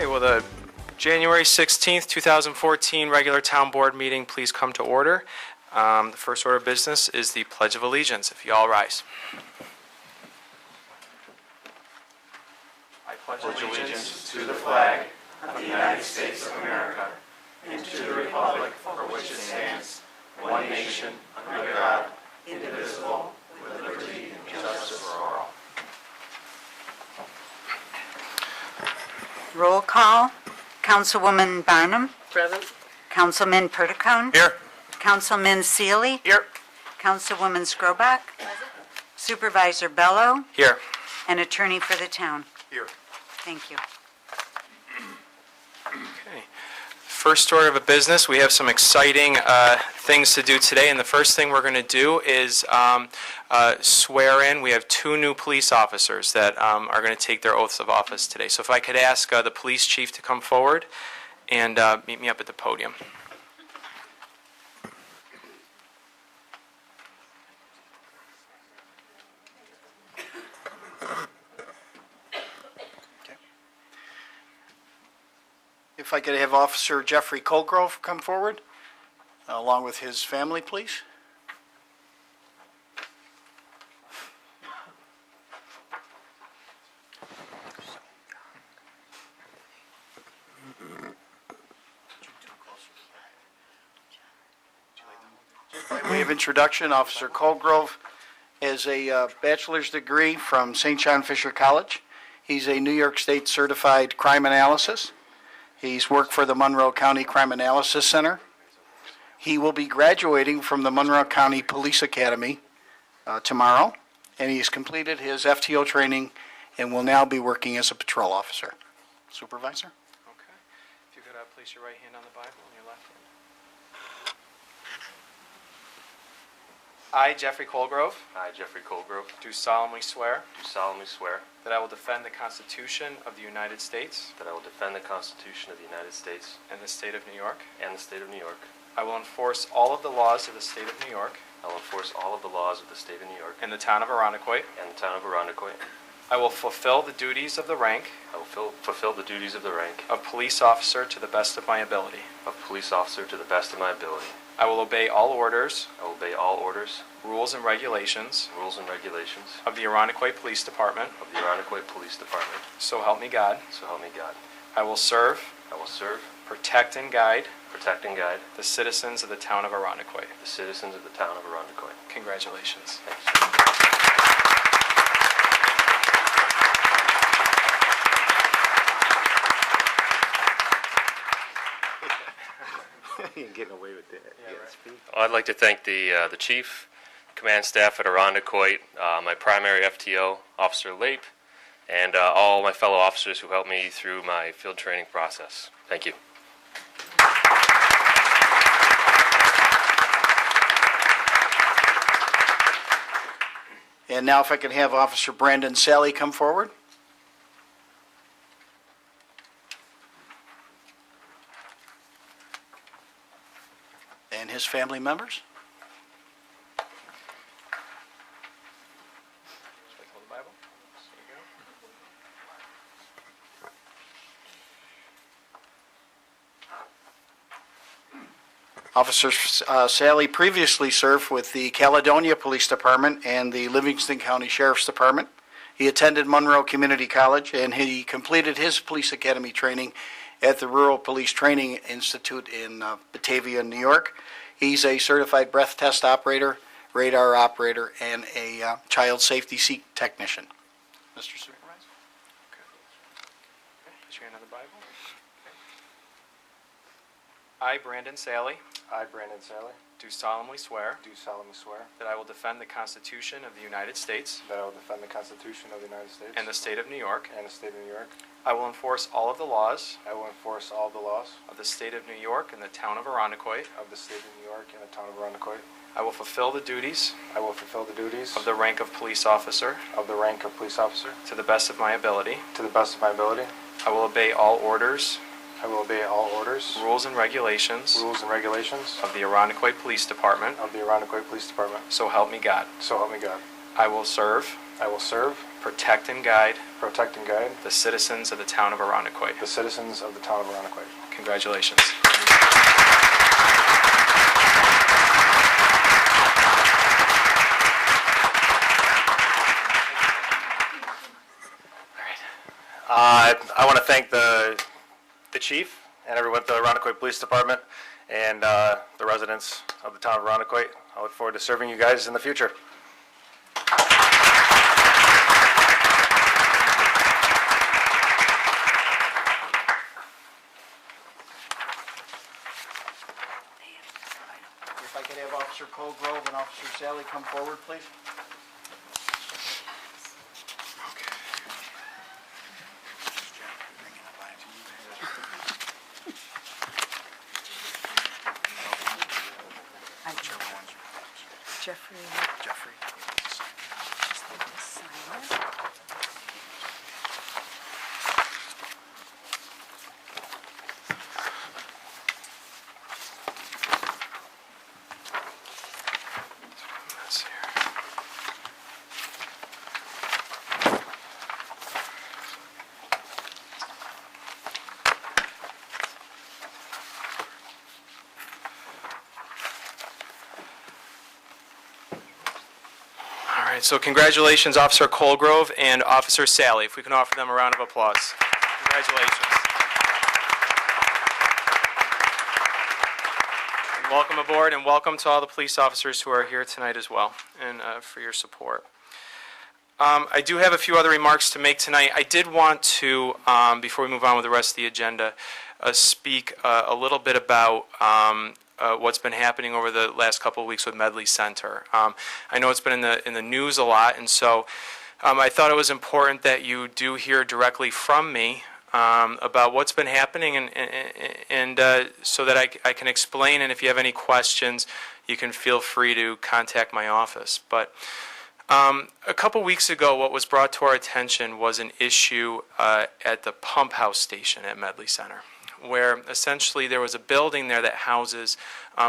Okay, will the January 16th, 2014 regular town board meeting please come to order? The first order of business is the Pledge of Allegiance. If you all rise. I pledge allegiance to the flag of the United States of America and to the republic for which it stands, one nation, under God, indivisible, with liberty and justice for all. Roll call. Councilwoman Barnum. Present. Councilman Perticone. Here. Councilman Seeley. Here. Councilwoman Skrobach. Supervisor Bello. Here. And attorney for the town. Here. Thank you. Okay. First order of a business, we have some exciting things to do today, and the first thing we're going to do is swear in. We have 2 new police officers that are going to take their oaths of office today. So if I could ask the police chief to come forward and meet me up at the podium. If I could have Officer Jeffrey Colgrove come forward, along with his family, please. By way of introduction, Officer Colgrove has a bachelor's degree from St. John Fisher College. He's a New York State certified crime analyst. He's worked for the Monroe County Crime Analysis Center. He will be graduating from the Monroe County Police Academy tomorrow, and he's completed his FTO training and will now be working as a patrol officer. Supervisor? Okay. If you could place your right hand on the Bible and your left hand. I, Jeffrey Colgrove, I, Jeffrey Colgrove, do solemnly swear do solemnly swear that I will defend the Constitution of the United States that I will defend the Constitution of the United States and the state of New York. and the state of New York. I will enforce all of the laws of the state of New York I will enforce all of the laws of the state of New York and the town of Arundecoit. and the town of Arundecoit. I will fulfill the duties of the rank I will fulfill the duties of the rank of police officer to the best of my ability. of police officer to the best of my ability. I will obey all orders, I will obey all orders, rules, and regulations rules, and regulations of the Arundecoit Police Department, of the Arundecoit Police Department. so help me God. So help me God. I will serve, I will serve, protect, and guide protect, and guide the citizens of the town of Arundecoit. the citizens of the town of Arundecoit. Congratulations. Thanks. You're getting away with that. I'd like to thank the chief, command staff at Arundecoit, my primary FTO, Officer Lape, and all my fellow officers who helped me through my field training process. Thank you. And now if I could have Officer Brandon Sally come forward. And his family members. Hold the Bible. There you go. Officer Sally previously served with the Caledonia Police Department and the Livingston County Sheriff's Department. He attended Monroe Community College, and he completed his police academy training at the Rural Police Training Institute in Batavia, New York. He's a certified breath test operator, radar operator, and a child safety seat technician. Mr. Supervisor? Okay. Put your hand on the Bible. Okay. I, Brandon Sally, I, Brandon Sally, do solemnly swear do solemnly swear that I will defend the Constitution of the United States that I will defend the Constitution of the United States and the state of New York. and the state of New York. I will enforce all of the laws I will enforce all the laws of the state of New York and the town of Arundecoit. of the state of New York and the town of Arundecoit. I will fulfill the duties I will fulfill the duties of the rank of police officer of the rank of police officer to the best of my ability. to the best of my ability. I will obey all orders, I will obey all orders, rules, and regulations rules, and regulations of the Arundecoit Police Department, of the Arundecoit Police Department. so help me God. So help me God. I will serve, I will serve, protect, and guide protect, and guide the citizens of the town of Arundecoit. the citizens of the town of Arundecoit. Congratulations. I want to thank the chief and everyone at the Arundecoit Police Department and the residents of the town of Arundecoit. I look forward to serving you guys in the future. If I could have Officer Colgrove and Officer Sally come forward, please. Jeffrey. Jeffrey. Just need to sign it. This here. All right, so congratulations, Officer Colgrove and Officer Sally. If we can offer them a round of applause. Congratulations. And welcome aboard, and welcome to all the police officers who are here tonight as well, and for your support. I do have a few other remarks to make tonight. I did want to, before we move on with the rest of the agenda, speak a little bit about what's been happening over the last couple of weeks with Medley Center. I know it's been in the news a lot, and so I thought it was important that you do hear directly from me about what's been happening, and so that I can explain, and if you have any questions, you can feel free to contact my office. But a couple weeks ago, what was brought to our attention was an issue at the pump house station at Medley Center, where essentially there was a building there that houses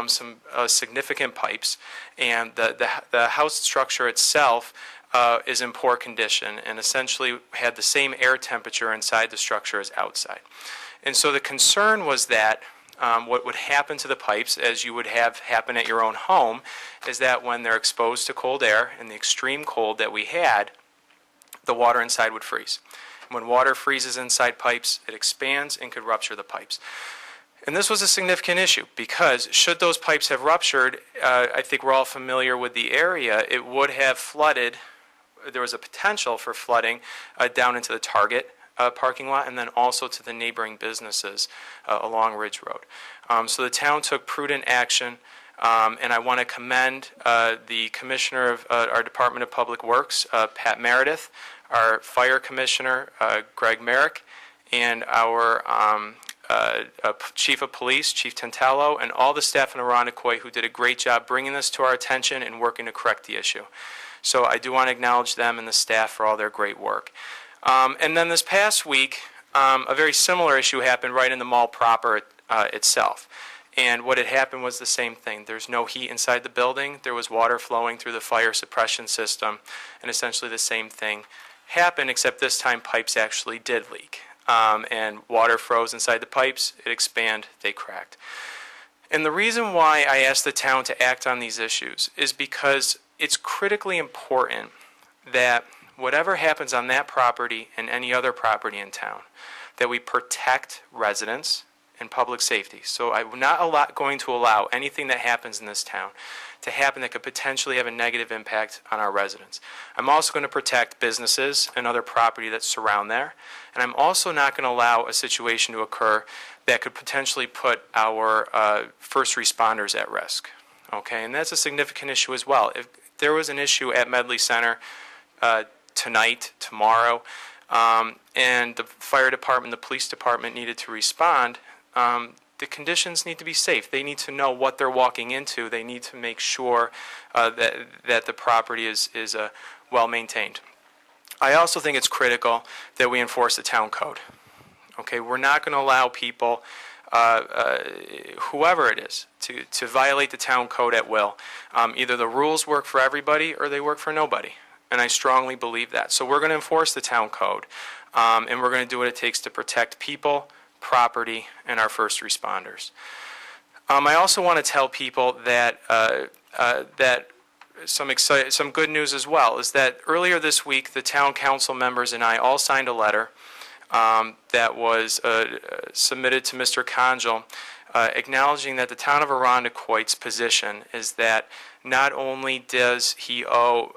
some significant pipes, and the house structure itself is in poor condition and essentially had the same air temperature inside the structure as outside. And so the concern was that what would happen to the pipes, as you would have happen at your own home, is that when they're exposed to cold air and the extreme cold that we had, the water inside would freeze. When water freezes inside pipes, it expands and could rupture the pipes. And this was a significant issue because should those pipes have ruptured, I think we're all familiar with the area, it would have flooded. There was a potential for flooding down into the Target parking lot and then also to the neighboring businesses along Ridge Road. So the town took prudent action, and I want to commend the Commissioner of our Department of Public Works, Pat Meredith, our Fire Commissioner, Greg Merrick, and our Chief of Police, Chief Tantello, and all the staff in Arundecoit who did a great job bringing this to our attention and working to correct the issue. So I do want to acknowledge them and the staff for all their great work. And then this past week, a very similar issue happened right in the mall proper itself. And what had happened was the same thing. There's no heat inside the building. There was water flowing through the fire suppression system, and essentially the same thing happened, except this time pipes actually did leak. And water froze inside the pipes, it expanded, they cracked. And the reason why I asked the town to act on these issues is because it's critically important that whatever happens on that property and any other property in town, that we protect residents and public safety. So I'm not going to allow anything that happens in this town to happen that could potentially have a negative impact on our residents. I'm also going to protect businesses and other property that surround there. And I'm also not going to allow a situation to occur that could potentially put our first responders at risk. Okay, and that's a significant issue as well. If there was an issue at Medley Center tonight, tomorrow, and the fire department, the police department needed to respond, the conditions need to be safe. They need to know what they're walking into. They need to make sure that the property is well maintained. I also think it's critical that we enforce the town code. Okay, we're not going to allow people, whoever it is, to violate the town code at will. Either the rules work for everybody or they work for nobody. and I strongly believe that. So we're going to enforce the town code, and we're going to do what it takes to protect people, property, and our first responders. I also want to tell people that some good news as well is that earlier this week, the town council members and I all signed a letter that was submitted to Mr. Conjal, acknowledging that the town of Arundecoit's position is that not only does Mr.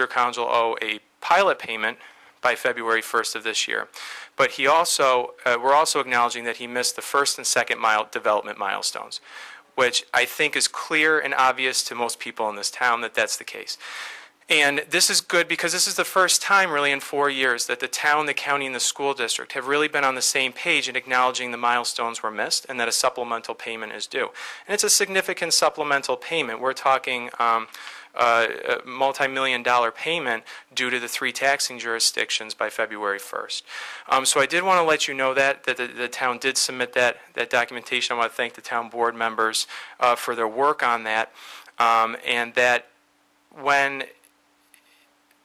Conjal owe a pilot payment by February 1st of this year, but we're also acknowledging that he missed the first and second development milestones, which I think is clear and obvious to most people in this town that that's the case. And this is good because this is the first time really in 4 years that the town, the county, and the school district have really been on the same page in acknowledging the milestones were missed and that a supplemental payment is due. And it's a significant supplemental payment. We're talking a multi-million-dollar payment due to the 3 taxing jurisdictions by February 1st. So I did want to let you know that the town did submit that documentation. I want to thank the town board members for their work on that, and that when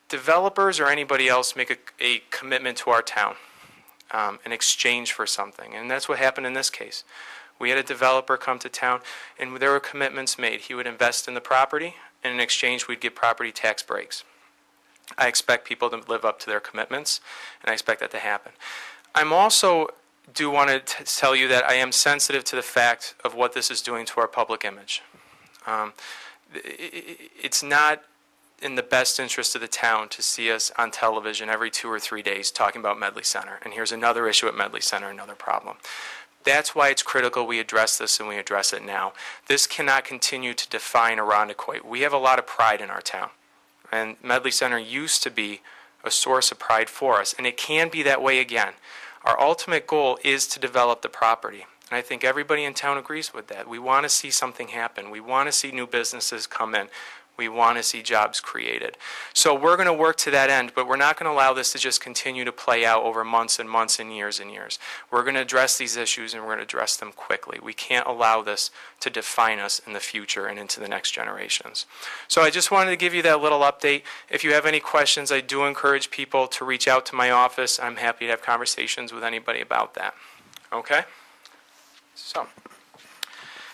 developers or anybody else make a commitment to our town in exchange for something, and that's what happened in this case. We had a developer come to town, and there were commitments made. He would invest in the property, and in exchange, we'd give property tax breaks. I expect people to live up to their commitments, and I expect that to happen. I'm also do want to tell you that I am sensitive to the fact of what this is doing to our public image. It's not in the best interest of the town to see us on television every 2 or 3 days talking about Medley Center. And here's another issue at Medley Center, another problem. That's why it's critical we address this and we address it now. This cannot continue to define Arundecoit. We have a lot of pride in our town. And Medley Center used to be a source of pride for us, and it can be that way again. Our ultimate goal is to develop the property. And I think everybody in town agrees with that. We want to see something happen. We want to see new businesses come in. We want to see jobs created. So we're going to work to that end, but we're not going to allow this to just continue to play out over months and months and years and years. We're going to address these issues, and we're going to address them quickly. We can't allow this to define us in the future and into the next generations. So I just wanted to give you that little update. If you have any questions, I do encourage people to reach out to my office. I'm happy to have conversations with anybody about that. Okay? So,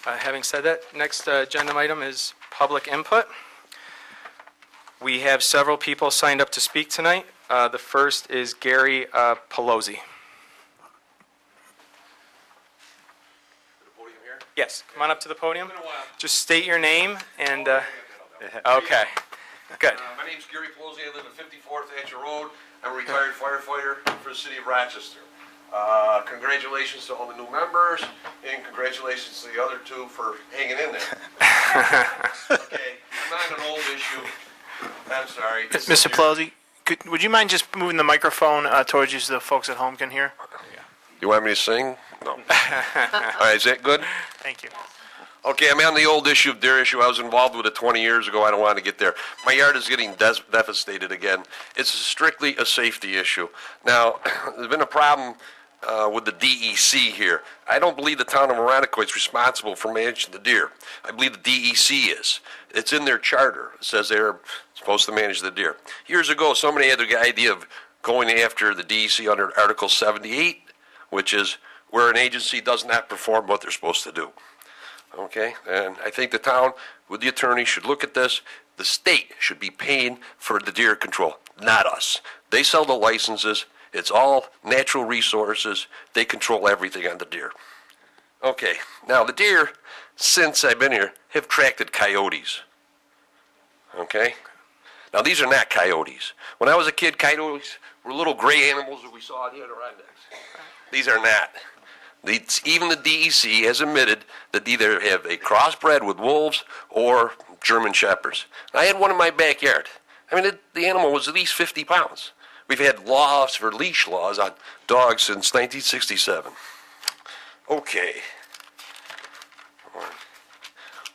having said that, next agenda item is public input. We have several people signed up to speak tonight. The first is Gary Pelosi. Yes, come on up to the podium. Just state your name and, okay, good. My name's Gary Pelosi. I live at 54th Hatcher Road. I'm a retired firefighter for the city of Rochester. Congratulations to all the new members, and congratulations to the other 2 for hanging in there. Okay, I'm on an old issue. I'm sorry. Mr. Pelosi, would you mind just moving the microphone towards you so the folks at home can hear? You want me to sing? No. All right, is that good? Thank you. Okay, I'm on the old issue of deer issue. I was involved with it 20 years ago. I don't want to get there. My yard is getting devastated again. It's strictly a safety issue. Now, there's been a problem with the DEC here. I don't believe the town of Arundecoit is responsible for managing the deer. I believe the DEC is. It's in their charter. It says they're supposed to manage the deer. Years ago, somebody had the idea of going after the DEC under Article 78, which is where an agency does not perform what they're supposed to do. Okay? And I think the town, with the attorney, should look at this. The state should be paying for the deer control, not us. They sell the licenses. It's all natural resources. They control everything on the deer. Okay, now the deer, since I've been here, have attracted coyotes. Okay? Now these are not coyotes. When I was a kid, coyotes were little gray animals that we saw in the Adirondacks. These are not. Even the DEC has admitted that they either have a crossbred with wolves or German shepherds. I had one in my backyard. I mean, the animal was at least 50 pounds. We've had laws for leash laws on dogs since 1967. Okay.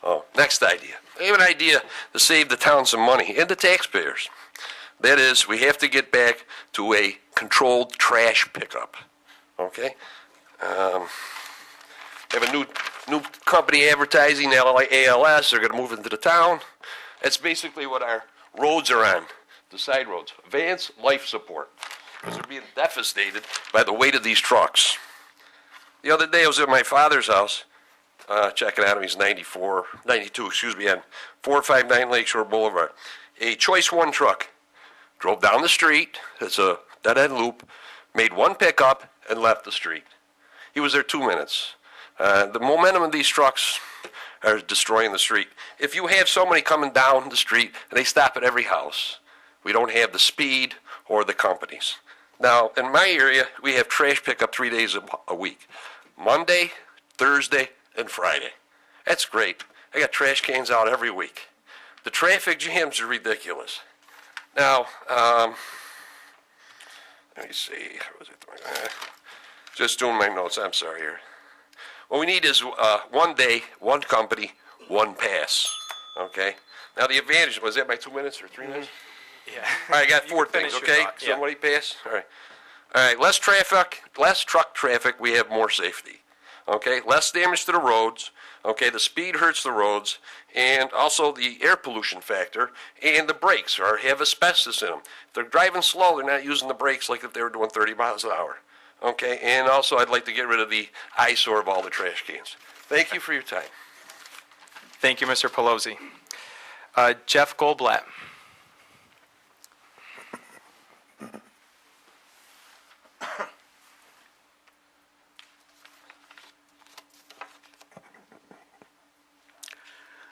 Oh, next idea. I have an idea to save the town some money and the taxpayers. That is, we have to get back to a controlled trash pickup. Okay? Have a new company advertising, ALS. They're going to move into the town. That's basically what roads are on, the side roads. Vans, life support, because they're being devastated by the weight of these trucks. The other day, I was at my father's house, checking out him, he's 92, on 459 Lakeshore Boulevard. A Choice 1 truck drove down the street, it's a dead-end loop, made one pickup, and left the street. He was there 2 minutes. The momentum of these trucks are destroying the street. If you have somebody coming down the street and they stop at every house, we don't have the speed or the companies. Now, in my area, we have trash pickup 3 days a week. Monday, Thursday, and Friday. That's great. I got trash cans out every week. The traffic jams are ridiculous. Now, let me see. Just doing my notes. I'm sorry here. What we need is 1 day, one company, one pass. Okay? Now, the advantage, was that my 2 minutes or 3 minutes? Yeah. All right, I got You four can finish things, your okay? thought, yeah. Somebody pass? All right. All right, less traffic, less truck traffic, we have more safety. Okay, less damage to the roads. Okay, the speed hurts the roads, and also the air pollution factor, and the brakes have asbestos in them. If they're driving slow, they're not using the brakes like if they were doing 30 miles an hour. Okay, and also I'd like to get rid of the eyesore of all the trash cans. Thank you for your time. Thank you, Mr. Pelosi. Jeff Goldblatt.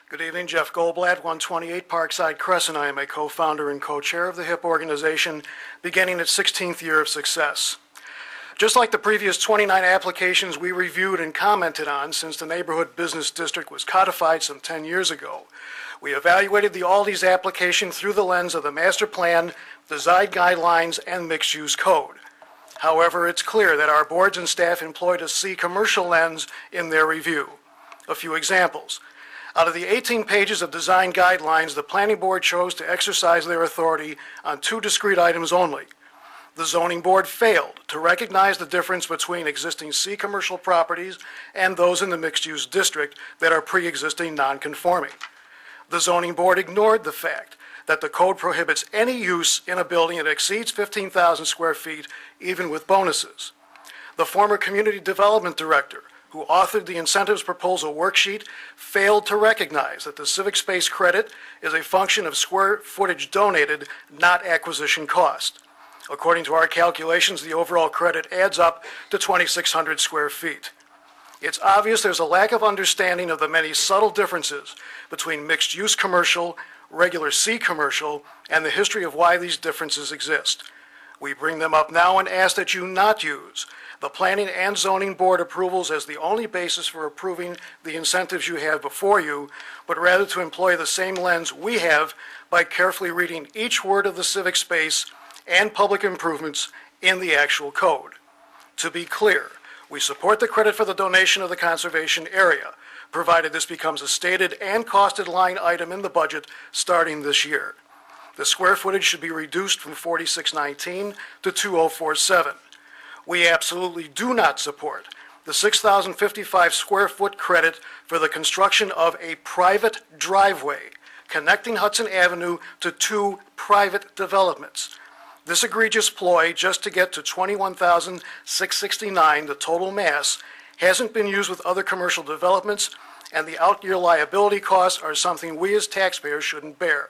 Good evening, Jeff Goldblatt, 128 Parkside Crescent. I am a co-founder and co-chair of the HIP organization, beginning its 16th year of success. Just like the previous 29 applications we reviewed and commented on since the neighborhood business district was codified some 10 years ago, we evaluated the Aldi's application through the lens of the master plan, design guidelines, and mixed-use code. However, it's clear that our boards and staff employed a C commercial lens in their review. A few examples. Out of the 18 pages of design guidelines, the planning board chose to exercise their authority on 2 discrete items only. The zoning board failed to recognize the difference between existing C commercial properties and those in the mixed-use district that are pre-existing non-conforming. The zoning board ignored the fact that the code prohibits any use in a building that exceeds 15,000 square feet, even with bonuses. The former community development director, who authored the incentives proposal worksheet, failed to recognize that the civic space credit is a function of square footage donated, not acquisition cost. According to our calculations, the overall credit adds up to 2,600 square feet. It's obvious there's a lack of understanding of the many subtle differences between mixed-use commercial, regular C commercial, and the history of why these differences exist. We bring them up now and ask that you not use the Planning and Zoning Board approvals as the only basis for approving the incentives you have before you, but rather to employ the same lens we have by carefully reading each word of the civic space and public improvements in the actual code. To be clear, we support the credit for the donation of the conservation area, provided this becomes a stated and costed line item in the budget starting this year. The square footage should be reduced from 4619 to 2047. We absolutely do not support the 6,055 square foot credit for the construction of a private driveway connecting Hudson Avenue to 2 private developments. This egregious ploy just to get to 21,669, the total mass, hasn't been used with other commercial developments, and the out-year liability costs are something we as taxpayers shouldn't bear.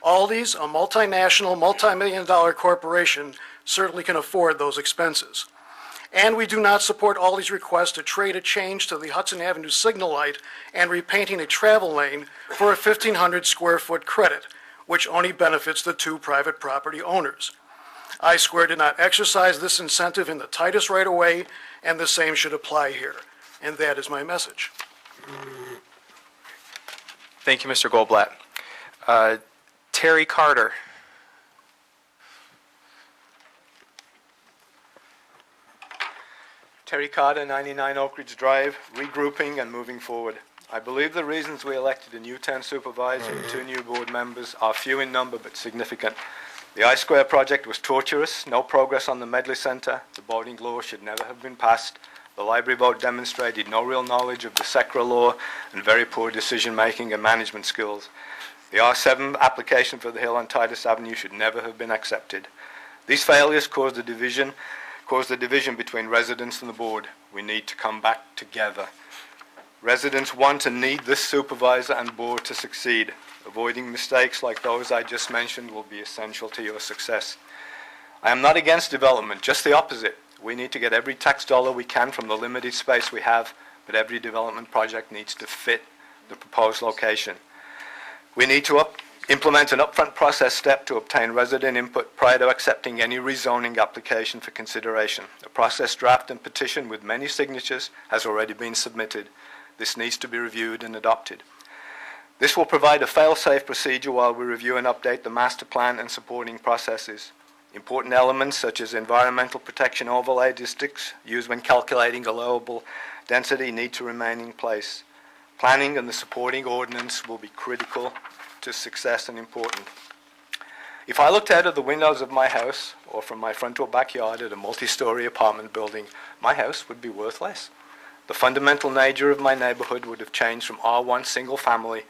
Aldi's, a multinational, multi-million-dollar corporation, certainly can afford those expenses. And we do not support Aldi's request to trade a change to the Hudson Avenue signal light and repainting a travel lane for a 1,500 square foot credit, which only benefits the 2 private property owners. I-Square did not exercise this incentive in the tightest right of way, and the same should apply here. And that is my message. Thank you, Mr. Goldblatt. Terry Carter. Terry Carter, 99 Oak Ridge Drive, regrouping and moving forward. I believe the reasons we elected a new town supervisor and 2 new board members are few in number but significant. The I-Square project was torturous, no progress on the Medley Center, the boarding law should never have been passed, the library vote demonstrated no real knowledge of the SECRA law and very poor decision-making and management skills. The R7 application for the hill on Titus Avenue should never have been accepted. These failures caused the division between residents and the board. We need to come back together. Residents want and need this supervisor and board to succeed. Avoiding mistakes like those I just mentioned will be essential to your success. I am not against development, just the opposite. We need to get every tax dollar we can from the limited space we have, but every development project needs to fit the proposed location. We need to implement an upfront process step to obtain resident input prior to accepting any rezoning application for consideration. A process draft and petition with many signatures has already been submitted. This needs to be reviewed and adopted. This will provide a fail-safe procedure while we review and update the master plan and supporting processes. Important elements such as environmental protection overlay districts used when calculating allowable density need to remain in place. Planning and the supporting ordinance will be critical to success and important. If I looked out of the windows of my house or from my front or backyard at a multi-story apartment building, my house would be worth less. The fundamental nature of my neighborhood would have changed from R1 single-family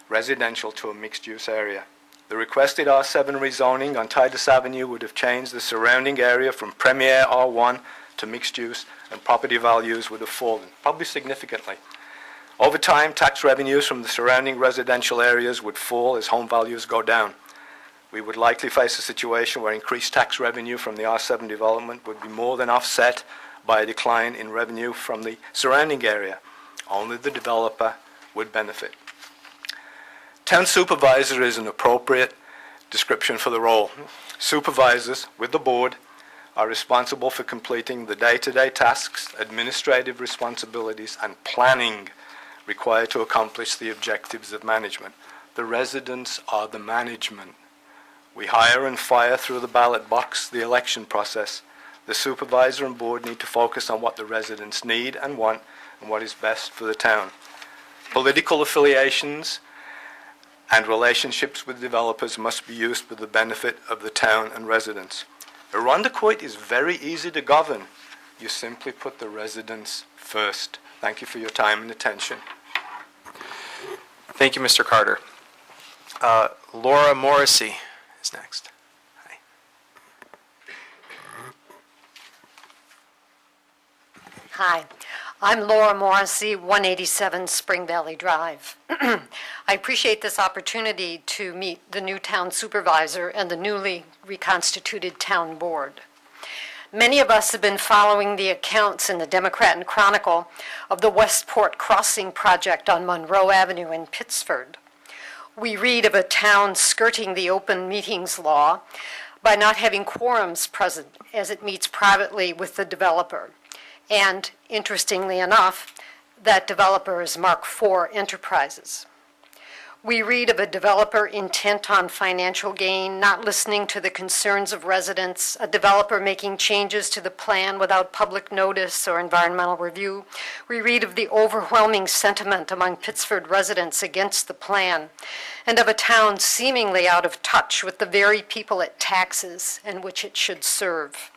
residential to a mixed-use area. The requested R7 rezoning on Titus Avenue would have changed the surrounding area from premier R1 to mixed-use, and property values would have fallen, probably significantly. Over time, tax revenues from the surrounding residential areas would fall as home values go down. We would likely face a situation where increased tax revenue from the R7 development would be more than offset by a decline in revenue from the surrounding area. Only the developer would benefit. Town supervisor is an appropriate description for the role. Supervisors, with the board, are responsible for completing the day-to-day tasks, administrative responsibilities, and planning required to accomplish the objectives of management. The residents are the management. We hire and fire through the ballot box, the election process. The supervisor and board need to focus on what the residents need and want and what is best for the town. Political affiliations and relationships with developers must be used for the benefit of the town and residents. Irondequoit is very easy to govern. You simply put the residents first. Thank you for your time and attention. Thank you, Mr. Carter. Laura Morrissey is next. Hi. Hi, I'm Laura Morrissey, 187 Spring Valley Drive. I appreciate this opportunity to meet the new town supervisor and the newly reconstituted town board. Many of us have been following the accounts in the Democrat and Chronicle of the Westport Crossing project on Monroe Avenue in Pittsford. We read of a town skirting the open meetings law by not having quorums present as it meets privately with the developer. And, interestingly enough, that developer is Mark IV Enterprises. We read of a developer intent on financial gain, not listening to the concerns of residents, a developer making changes to the plan without public notice or environmental review. We read of the overwhelming sentiment among Pittsford residents against the plan, and of a town seemingly out of touch with the very people it taxes and which it should serve.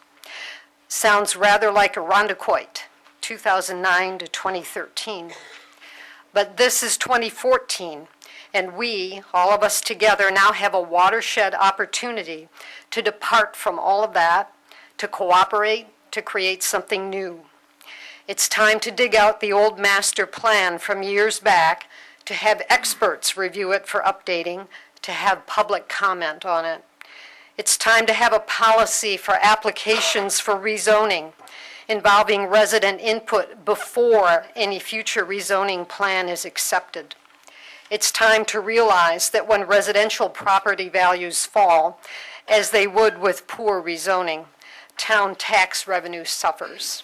Sounds rather like Irondequoit, 2009 to 2013. But this is 2014, and we, all of us together, now have a watershed opportunity to depart from all of that, to cooperate, to create something new. It's time to dig out the old master plan from years back, to have experts review it for updating, to have public comment on it. It's time to have a policy for applications for rezoning involving resident input before any future rezoning plan is accepted. It's time to realize that when residential property values fall, as they would with poor rezoning, town tax revenue suffers.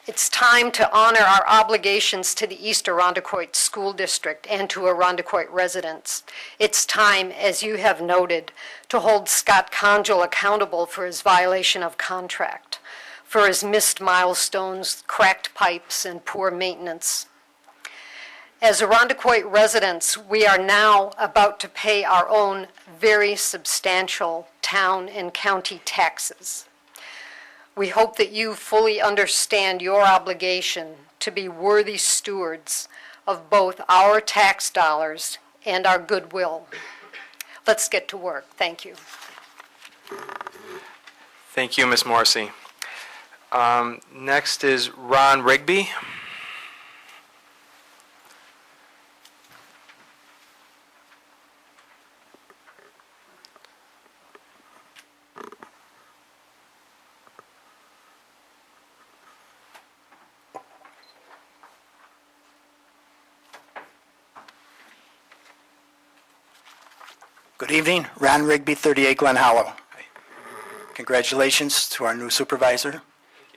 It's time to honor our obligations to the East Irondequoit School District and to Irondequoit residents. It's time, as you have noted, to hold Scott Conjal accountable for his violation of contract, for his missed milestones, cracked pipes, and poor maintenance. As Irondequoit residents, we are now about to pay our own very substantial town and county taxes. We hope that you fully understand your obligation to be worthy stewards of both our tax dollars and our goodwill. Let's get to work. Thank you. Thank you, Ms. Morrissey. Next is Ron Rigby. Good evening, Ron Rigby, 38 Glen Hollow. Congratulations to our new supervisor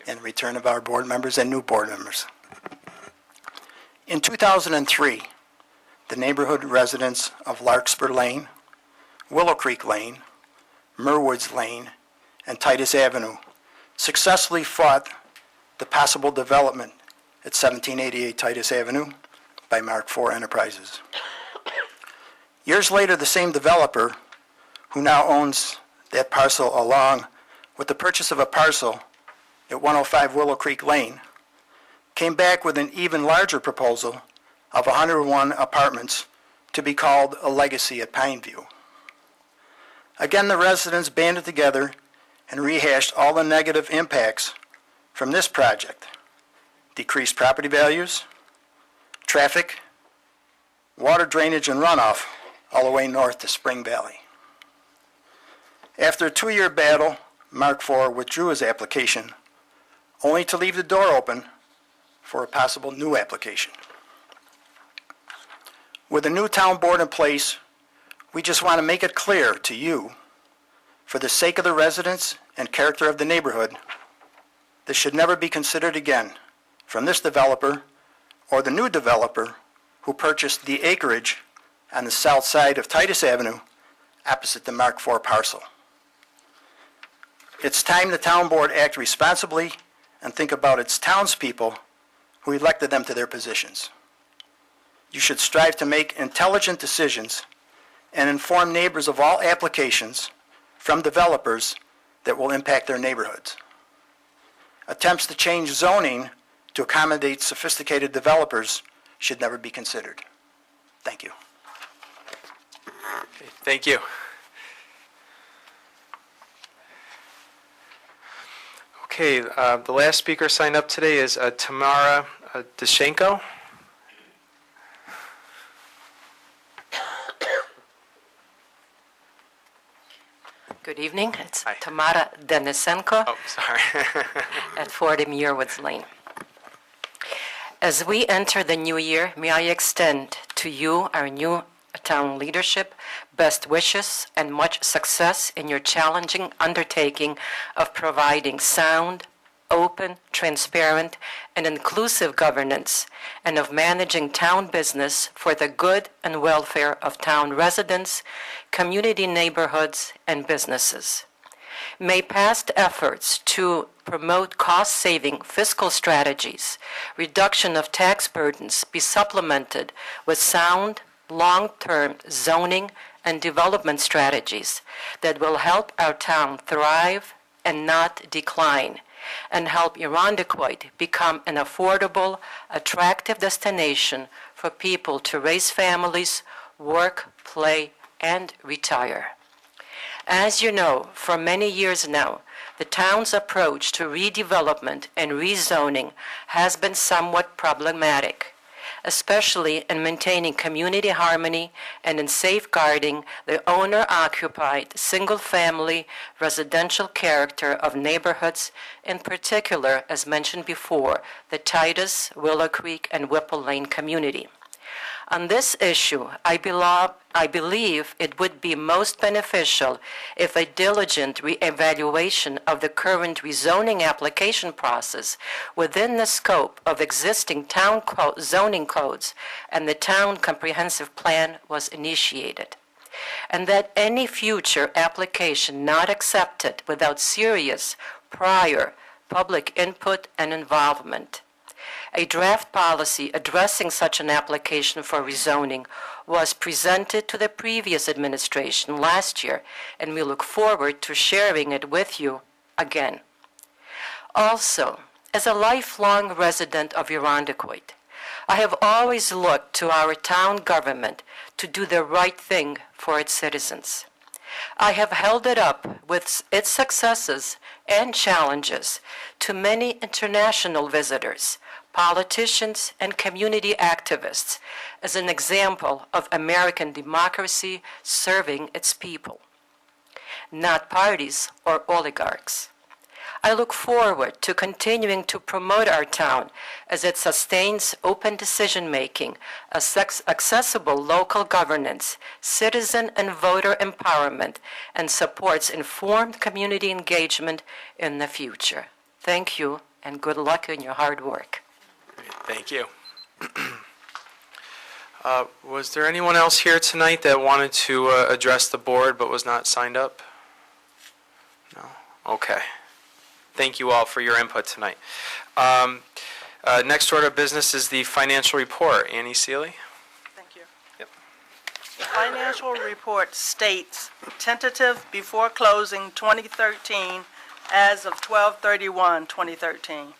and return of our board members and new board members. In 2003, the neighborhood residents of Larkspur Lane, Willow Creek Lane, Merwoods Lane, and Titus Avenue successfully fought the possible development at 1788 Titus Avenue by Mark IV Enterprises. Years later, the same developer, who now owns that parcel along with the purchase of a parcel at 105 Willow Creek Lane, came back with an even larger proposal of 101 apartments to be called a Legacy at Pineview. Again, the residents banded together and rehashed all the negative impacts from this project: decreased property values, traffic, water drainage and runoff, all the way north to Spring Valley. After a 2-year battle, Mark IV withdrew his application, only to leave the door open for a possible new application. With a new town board in place, we just want to make it clear to you, for the sake of the residents and character of the neighborhood, this should never be considered again from this developer or the new developer who purchased the acreage on the south side of Titus Avenue opposite the Mark IV parcel. It's time the town board act responsibly and think about its townspeople who elected them to their positions. You should strive to make intelligent decisions and inform neighbors of all applications from developers that will impact their neighborhoods. Attempts to change zoning to accommodate sophisticated developers should never be considered. Thank you. Thank you. Okay, the last speaker signed up today is Tamara Deshenko. Good evening. It's Hi. Tamara Denisenko Oh, sorry. at 40 Muirwoods Lane. As we enter the new year, may I extend to you, our new town leadership, best wishes and much success in your challenging undertaking of providing sound, open, transparent, and inclusive governance, and of managing town business for the good and welfare of town residents, community neighborhoods, and businesses. May past efforts to promote cost-saving fiscal strategies, reduction of tax burdens be supplemented with sound, long-term zoning and development strategies that will help our town thrive and not decline, and help Irondequoit become an affordable, attractive destination for people to raise families, work, play, and retire. As you know, for many years now, the town's approach to redevelopment and rezoning has been somewhat problematic, especially in maintaining community harmony and in safeguarding the owner-occupied, single-family residential character of neighborhoods, in particular, as mentioned before, the Titus, Willow Creek, and Whipple Lane community. On this issue, I believe it would be most beneficial if a diligent reevaluation of the current rezoning application process within the scope of existing town zoning codes and the town comprehensive plan was initiated, and that any future application not accepted without serious prior public input and involvement. A draft policy addressing such an application for rezoning was presented to the previous administration last year, and we look forward to sharing it with you again. Also, as a lifelong resident of Irondequoit, I have always looked to our town government to do the right thing for its citizens. I have held it up with its successes and challenges to many international visitors, politicians, and community activists as an example of American democracy serving its people, not parties or oligarchs. I look forward to continuing to promote our town as it sustains open decision-making, accessible local governance, citizen and voter empowerment, and supports informed community engagement in the future. Thank you, and good luck in your hard work. Thank you. Was there anyone else here tonight that wanted to address the board but was not signed up? No? Okay. Thank you all for your input tonight. Next order of business is the financial report. Annie Seeley? Thank you. Yep. The financial report states tentative before closing 2013 as of 12/31/2013.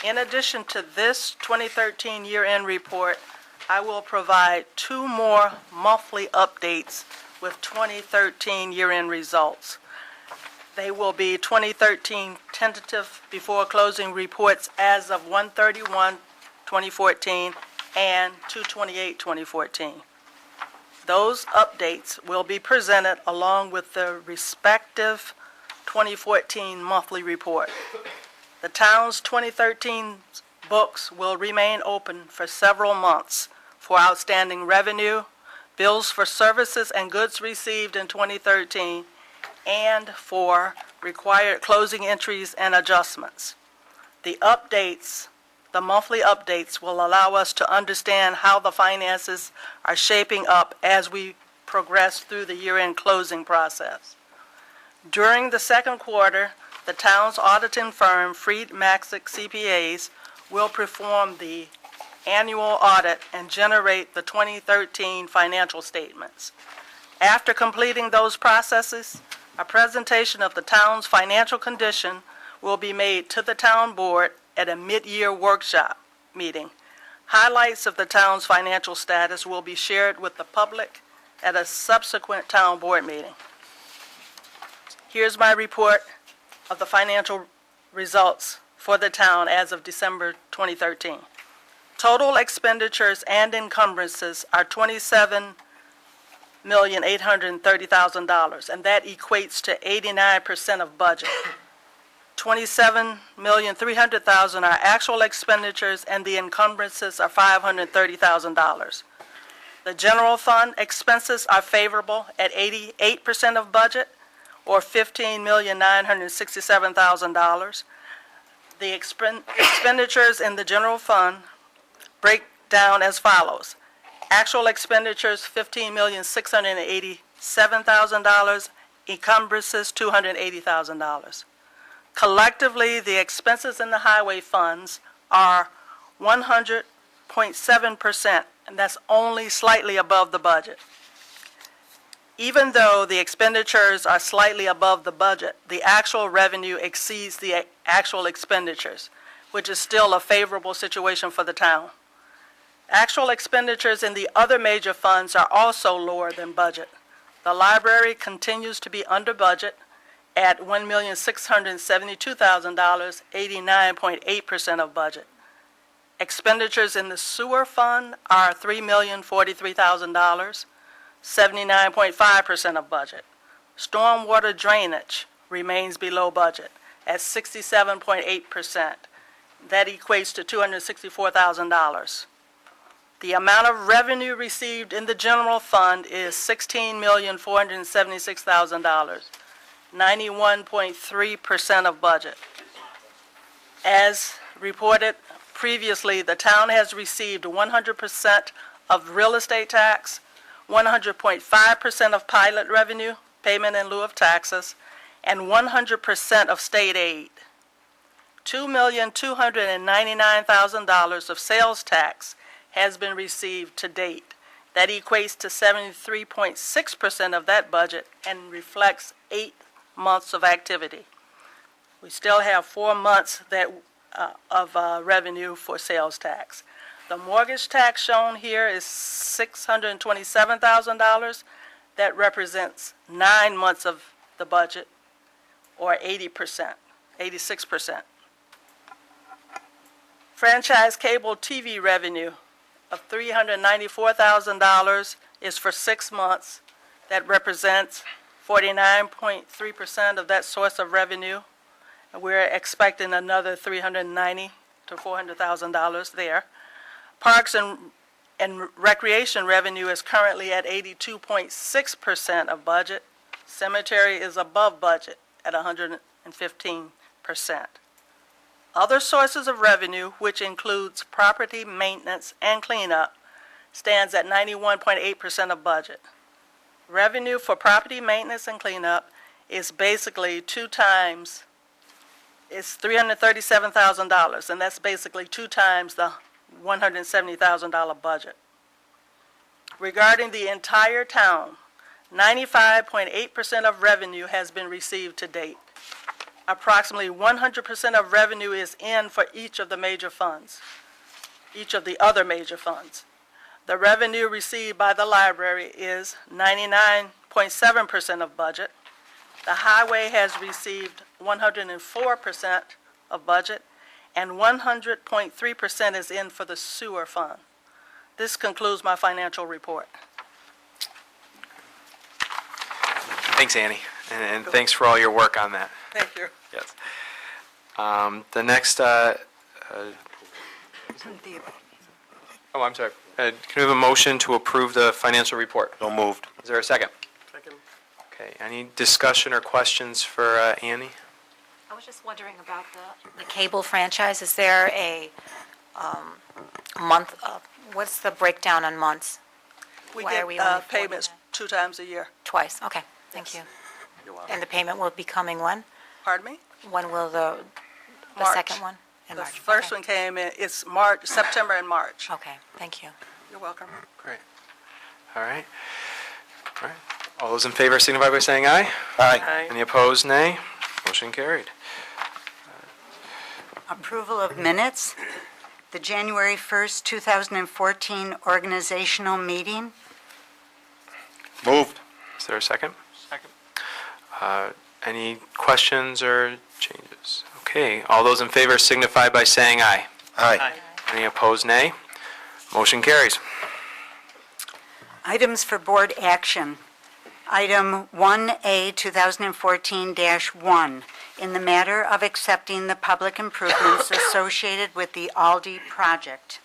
In addition to this 2013 year-end report, I will provide 2 more monthly updates with 2013 year-end results. They will be 2013 tentative before closing reports as of 1/31/2014 and 2/28/2014. Those updates will be presented along with the respective 2014 monthly report. The town's 2013 books will remain open for several months for outstanding revenue, bills for services and goods received in 2013, and for required closing entries and adjustments. The monthly updates will allow us to understand how the finances are shaping up as we progress through the year-end closing process. During the second quarter, the town's auditing firm, Freed Maxick CPAs, will perform the annual audit and generate the 2013 financial statements. After completing those processes, a presentation of the town's financial condition will be made to the town board at a mid-year workshop meeting. Highlights of the town's financial status will be shared with the public at a subsequent town board meeting. Here's my report of the financial results for the town as of December 2013. Total expenditures and encumbrances are $27,830,000, and that equates to 89% of budget. $27,300,000 are actual expenditures, and the encumbrances are $530,000. The general fund expenses are favorable at 88% of budget, or $15,967,000. The expenditures in the general fund break down as follows. Actual expenditures, $15,687,000, encumbrances, $280,000. Collectively, the expenses in the highway funds are 100.7%, and that's only slightly above the budget. Even though the expenditures are slightly above the budget, the actual revenue exceeds the actual expenditures, which is still a favorable situation for the town. Actual expenditures in the other major funds are also lower than budget. The library continues to be under budget at $1,672,000, 89.8% of budget. Expenditures in the sewer fund are $3,043,000, 79.5% of budget. Stormwater drainage remains below budget at 67.8%. That equates to $264,000. The amount of revenue received in the general fund is $16,476,000, 91.3% of budget. As reported previously, the town has received 100% of real estate tax, 100.5% of pilot revenue, payment in lieu of taxes, and 100% of state aid. $2,299,000 of sales tax has been received to date. That equates to 73.6% of that budget and reflects 8 months of activity. We still have 4 months of revenue for sales tax. The mortgage tax shown here is $627,000. That represents 9 months of the budget, or 80%, 86%. Franchise cable TV revenue of $394,000 is for 6 months. That represents 49.3% of that source of revenue. And we're expecting another $390,000 to $400,000 there. Parks and recreation revenue is currently at 82.6% of budget. Cemetery is above budget at 115%. Other sources of revenue, which includes property maintenance and cleanup, stands at 91.8% of budget. Revenue for property maintenance and cleanup is basically 2 times, it's $337,000, and that's basically 2 times the $170,000 budget. Regarding the entire town, 95.8% of revenue has been received to date. Approximately 100% of revenue is in for each of the major funds, each of the other major funds. The revenue received by the library is 99.7% of budget. The highway has received 104% of budget, and 100.3% is in for the sewer fund. This concludes my financial report. Thanks, Annie, and thanks for all your work on that. Thank you. Yes. The next, oh, I'm sorry. Can we have a motion to approve the financial report? So moved. Is there a second? Second. Okay, any discussion or questions for Annie? I was just wondering about the cable franchise. Is there a month, what's the breakdown on months? We Why are we get only payments 2 times a year. Twice, okay, thank you. And the payment will be coming when? Pardon me? When will the March. second one? In The March. first Okay. one came in, it's March, September and March. Okay, thank you. You're welcome. Great. All right. All right. All those in favor signify by saying aye. Aye. Any opposed, nay. Motion carried. Approval of minutes. The January 1st, 2014 organizational meeting. Moved. Is there a second? Second. Any questions or changes? Okay, all those in favor signify by saying aye. Aye. Any opposed, nay. Motion carries. Items for board action. Item 1A, 2014-1, in the matter of accepting the public improvements associated with the Aldi project.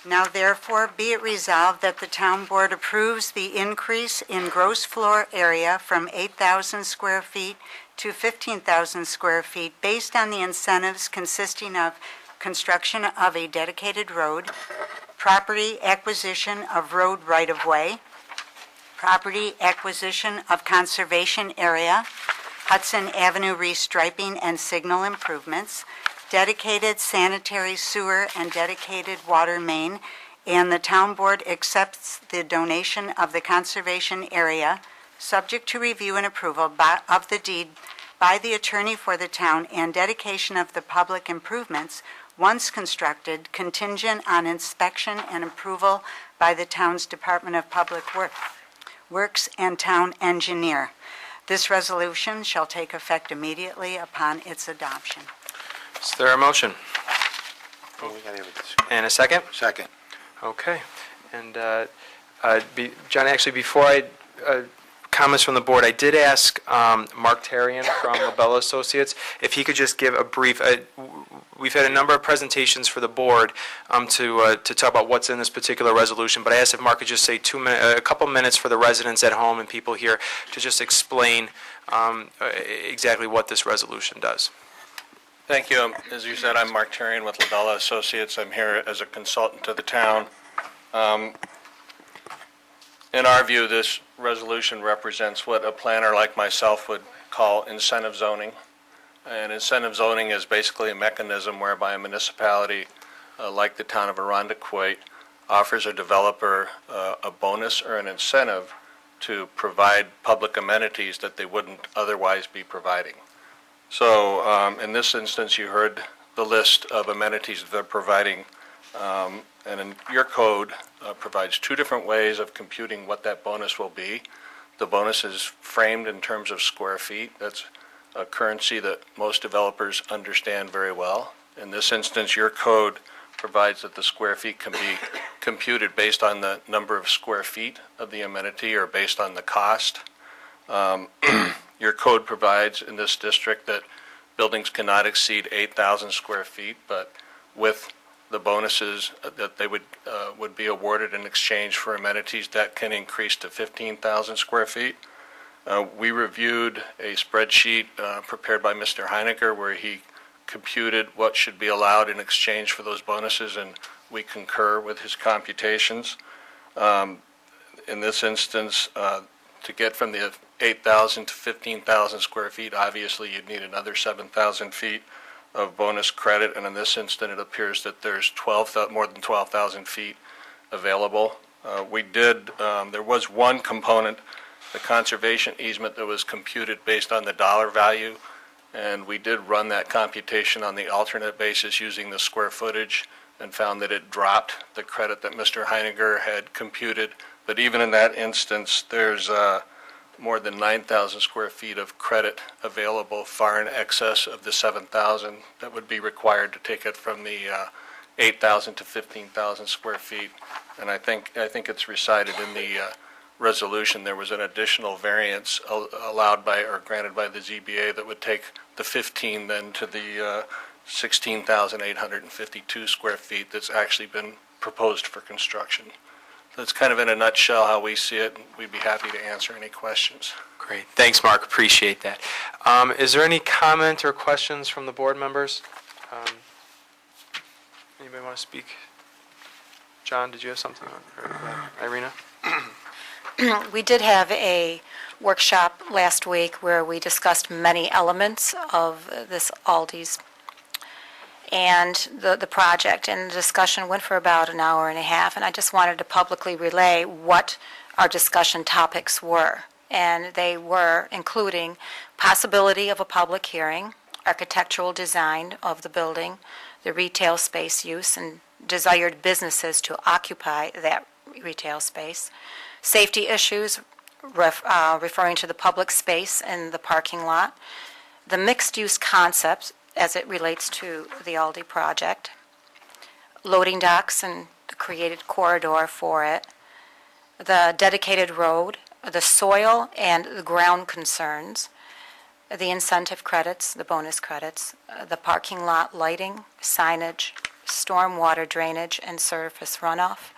Now therefore be it resolved that the town board approves the increase in gross floor area from 8,000 square feet to 15,000 square feet based on the incentives consisting of construction of a dedicated road, property acquisition of road right-of-way, property acquisition of conservation area, Hudson Avenue restriping and signal improvements, dedicated sanitary sewer and dedicated water main, and the town board accepts the donation of the conservation area, subject to review and approval of the deed by the attorney for the town and dedication of the public improvements once constructed, contingent on inspection and approval by the town's Department of Public Works and town engineer. This resolution shall take effect immediately upon its adoption. Is there a motion? And a second? Second. Okay. And, John, actually, before comments from the board, I did ask Mark Tarian from LaBella Associates if he could just give a brief, we've had a number of presentations for the board to talk about what's in this particular resolution, but I asked if Mark could just say a couple minutes for the residents at home and people here to just explain exactly what this resolution does. Thank you. As you said, I'm Mark Tarian with LaBella Associates. I'm here as a consultant to the town. In our view, this resolution represents what a planner like myself would call incentive zoning. And incentive zoning is basically a mechanism whereby a municipality like the town of Arundequoit offers a developer a bonus or an incentive to provide public amenities that they wouldn't otherwise be providing. So in this instance, you heard the list of amenities that they're providing. And in your code provides two different ways of computing what that bonus will be. The bonus is framed in terms of square feet. That's a currency that most developers understand very well. In this instance, your code provides that the square feet can be computed based on the number of square feet of the amenity or based on the cost. Your code provides in this district that buildings cannot exceed 8,000 square feet, but with the bonuses that they would be awarded in exchange for amenities, that can increase to 15,000 square feet. We reviewed a spreadsheet prepared by Mr. Heinecker where he computed what should be allowed in exchange for those bonuses, and we concur with his computations. In this instance, to get from the 8,000 to 15,000 square feet, obviously you'd need another 7,000 feet of bonus credit, and in this instance, it appears that there's more than 12,000 feet available. There was one component, the conservation easement, that was computed based on the dollar value, and we did run that computation on the alternate basis using the square footage and found that it dropped the credit that Mr. Heinecker had computed. But even in that instance, there's more than 9,000 square feet of credit available, far in excess of the 7,000 that would be required to take it from the 8,000 to 15,000 square feet. And I think it's recited in the resolution. There was an additional variance allowed by or granted by the ZBA that would take the 15 then to the 16,852 square feet that's actually been proposed for construction. That's kind of in a nutshell how we see it, and we'd be happy to answer any questions. Great. Thanks, Mark. Appreciate that. Is there any comment or questions from the board members? Anybody want to speak? John, did you have something on? Or Irina? We did have a workshop last week where we discussed many elements of this Aldi's and the project, and the discussion went for about an hour and a half, and I just wanted to publicly relay what our discussion topics were. And they were including possibility of a public hearing, architectural design of the building, the retail space use and desired businesses to occupy that retail space, safety issues referring to the public space and the parking lot, the mixed-use concept as it relates to the Aldi project, loading docks and the created corridor for it, the dedicated road, the soil and the ground concerns, the incentive credits, the bonus credits, the parking lot lighting, signage, stormwater drainage and surface runoff,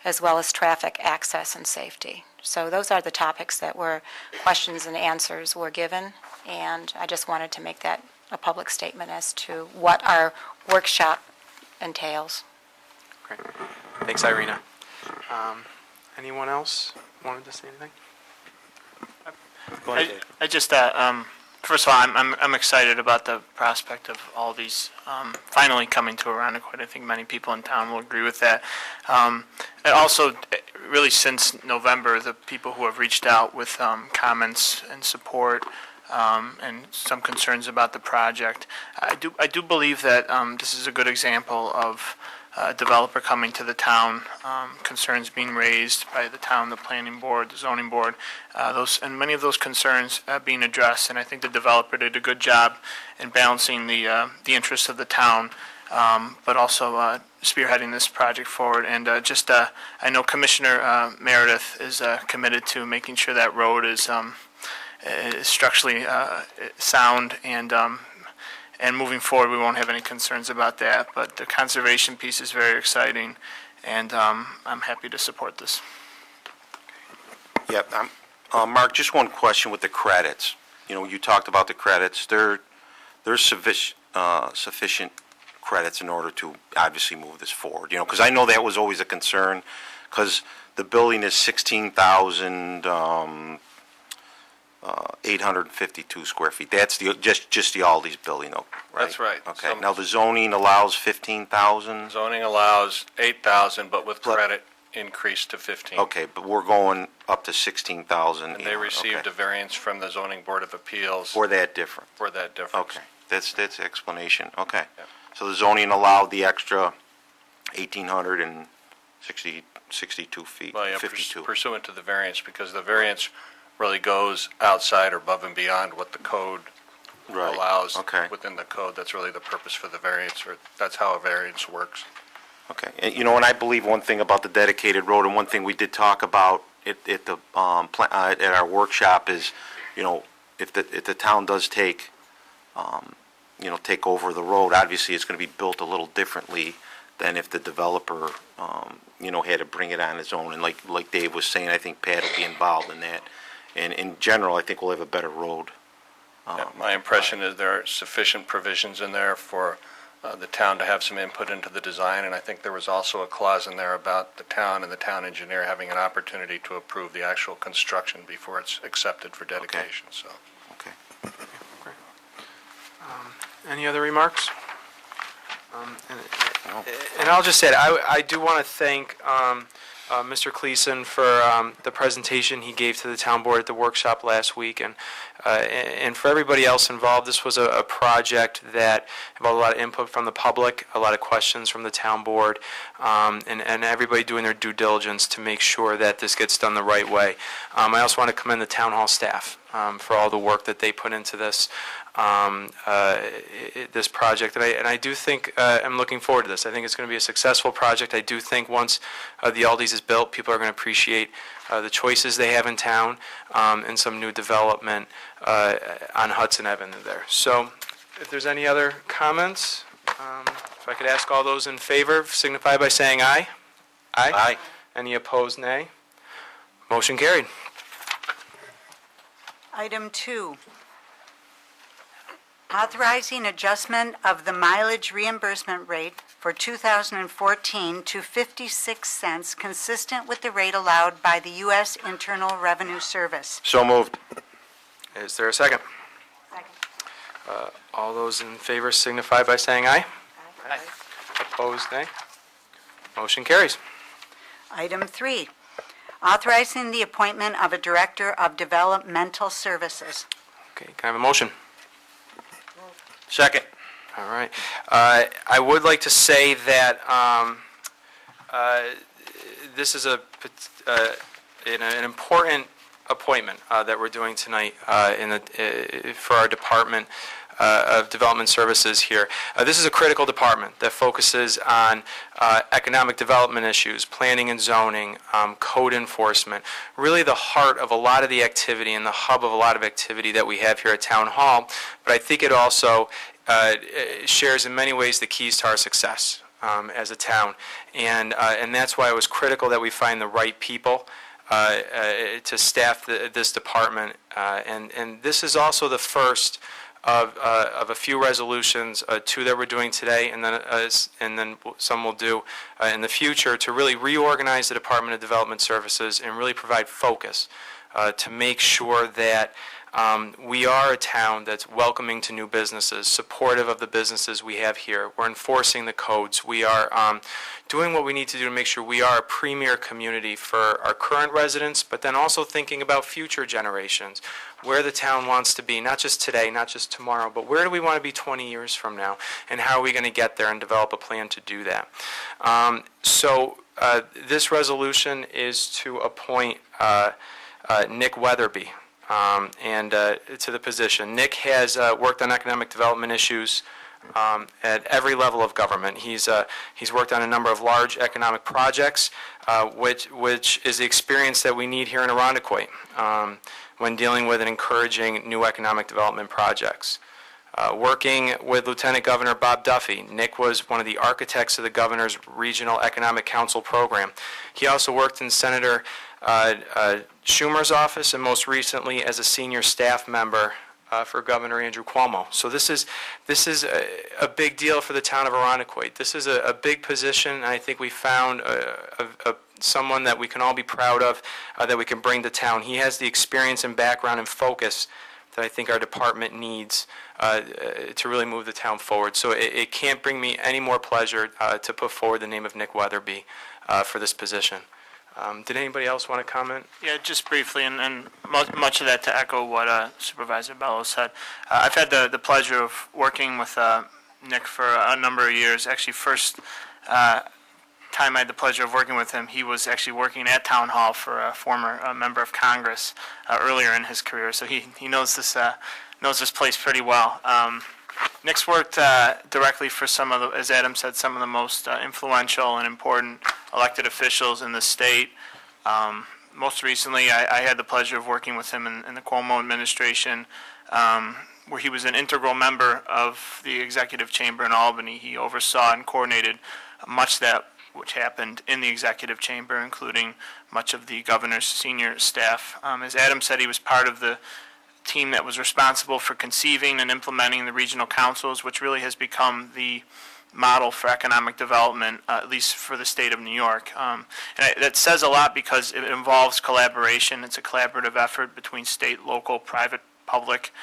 as well as traffic access and safety. So those are the topics that were questions and answers were given, and I just wanted to make that a public statement as to what our workshop entails. Great. Thanks, Irina. Anyone else wanted to say anything? Go ahead, Dave. I just, first of all, I'm excited about the prospect of all these finally coming to Arundecoit. I think many people in town will agree with that. And also, really since November, the people who have reached out with comments and support and some concerns about the project, I do believe that this is a good example of a developer coming to the town, concerns being raised by the town, the planning board, the zoning board, and many of those concerns being addressed. And I think the developer did a good job in balancing the interests of the town, but also spearheading this project forward. And I know Commissioner Meredith is committed to making sure that road is structurally sound, and moving forward, we won't have any concerns about that. But the conservation piece is very exciting, and I'm happy to support this. Yep. Mark, just one question with the credits. You know, you talked about the credits. There's sufficient credits in order to obviously move this forward. You know, because I know that was always a concern, because the building is 16,852 square feet. That's just the Aldi's building, though, right? That's right. Okay. Now the zoning allows 15,000. Zoning allows 8,000, but with credit increased to 15. Okay, but we're going up to 16,000. And they received a variance from the Zoning Board of Appeals. For that difference. For that difference. Okay, that's the explanation. Okay. Yeah. So the zoning allowed the extra 1,862 feet, Well, yeah, 52. pursuant to the variance, because the variance really goes outside or above and beyond what the code Right, allows okay. within the code. That's really the purpose for the variance, or that's how a variance works. Okay, and and I believe one thing about the dedicated road, and one thing we did talk about at the, at our workshop is, if the town does take, take over the road, obviously it's gonna be built a little differently than if the developer, had to bring it on his own. And like Dave was saying, I think Pat will be involved in that. And in general, I think we'll have a better road. Yeah, my impression is there are sufficient provisions in there for the town to have some input into the design, and I think there was also a clause in there about the town and the town engineer having an opportunity to approve the actual construction before it's accepted for dedication, so. Okay. Any other remarks? And I'll just say, I do want to thank Mr. Cleason for the presentation he gave to the town board at the workshop last week, and for everybody else involved. This was a project that involved a lot of input from the public, a lot of questions from the town board, and everybody doing their due diligence to make sure that this gets done the right way. I also want to commend the town hall staff for all the work that they put into this. This project, and I do think, I'm looking forward to this. I think it's going to be a successful project. I do think once the Aldi's is built, people are going to appreciate the choices they have in town, and some new development on Hudson Avenue there. So if there's any other comments, if I could ask all those in favor, signify by saying aye. Aye. Aye. Any opposed, nay. Motion carried. Item 2, authorizing adjustment of the mileage reimbursement rate for 2014 to 56 cents, consistent with the rate allowed by the U.S. Internal Revenue Service. So moved. Is there a second? All those in favor signify by saying aye. Aye. Opposed, nay. Motion carries. Item 3, authorizing the appointment of a Director of Developmental Services. Okay, can I have a motion? Second. All right. I would like to say that this is an important appointment that we're doing tonight for our Department of Development Services here. This is a critical department that focuses on economic development issues, planning and zoning, code enforcement, really the heart of a lot of the activity and the hub of a lot of activity that we have here at Town Hall. But I think it also shares in many ways the keys to our success as a town. And that's why it was critical that we find the right people to staff this department. And this is also the first of a few resolutions, 2 that we're doing today, and then some we'll do in the future, to really reorganize the Department of Development Services and really provide focus to make sure that we are a town that's welcoming to new businesses, supportive of the businesses we have here. We're enforcing the codes. We are doing what we need to do to make sure we are a premier community for our current residents, but then also thinking about future generations, where the town wants to be, not just today, not just tomorrow, but where do we want to be 20 years from now, and how are we going to get there and develop a plan to do that. This resolution is to appoint Nick Weatherby to the position. Nick has worked on economic development issues at every level of government. He's worked on a number of large economic projects, which is the experience that we need here in Irondequoit when dealing with and encouraging new economic development projects. Working with Lieutenant Governor Bob Duffy, Nick was one of the architects of the governor's Regional Economic Council program. He also worked in Senator Schumer's office, and most recently as a senior staff member for Governor Andrew Cuomo. So this is a big deal for the town of Irondequoit. This is a big position, and I think we found someone that we can all be proud of, that we can bring to town. He has the experience and background and focus that I think our department needs to really move the town forward. So it can't bring me any more pleasure to put forward the name of Nick Weatherby for this position. Did anybody else want to comment? Yeah, just briefly, and much of that to echo what Supervisor Bellows said. I've had the pleasure of working with Nick for a number of years. Actually, first time I had the pleasure of working with him, he was actually working at Town Hall for a former member of Congress earlier in his career, so he knows this place pretty well. Nick's worked directly for some of the, as Adam said, some of the most influential and important elected officials in the state. Most recently, I had the pleasure of working with him in the Cuomo administration, where he was an integral member of the executive chamber in Albany. He oversaw and coordinated much that which happened in the executive chamber, including much of the governor's senior staff. As Adam said, he was part of the team that was responsible for conceiving and implementing the regional councils, which really has become the model for economic development, at least for the state of New York. That says a lot because it involves collaboration. It's a collaborative effort between state, local, private, public.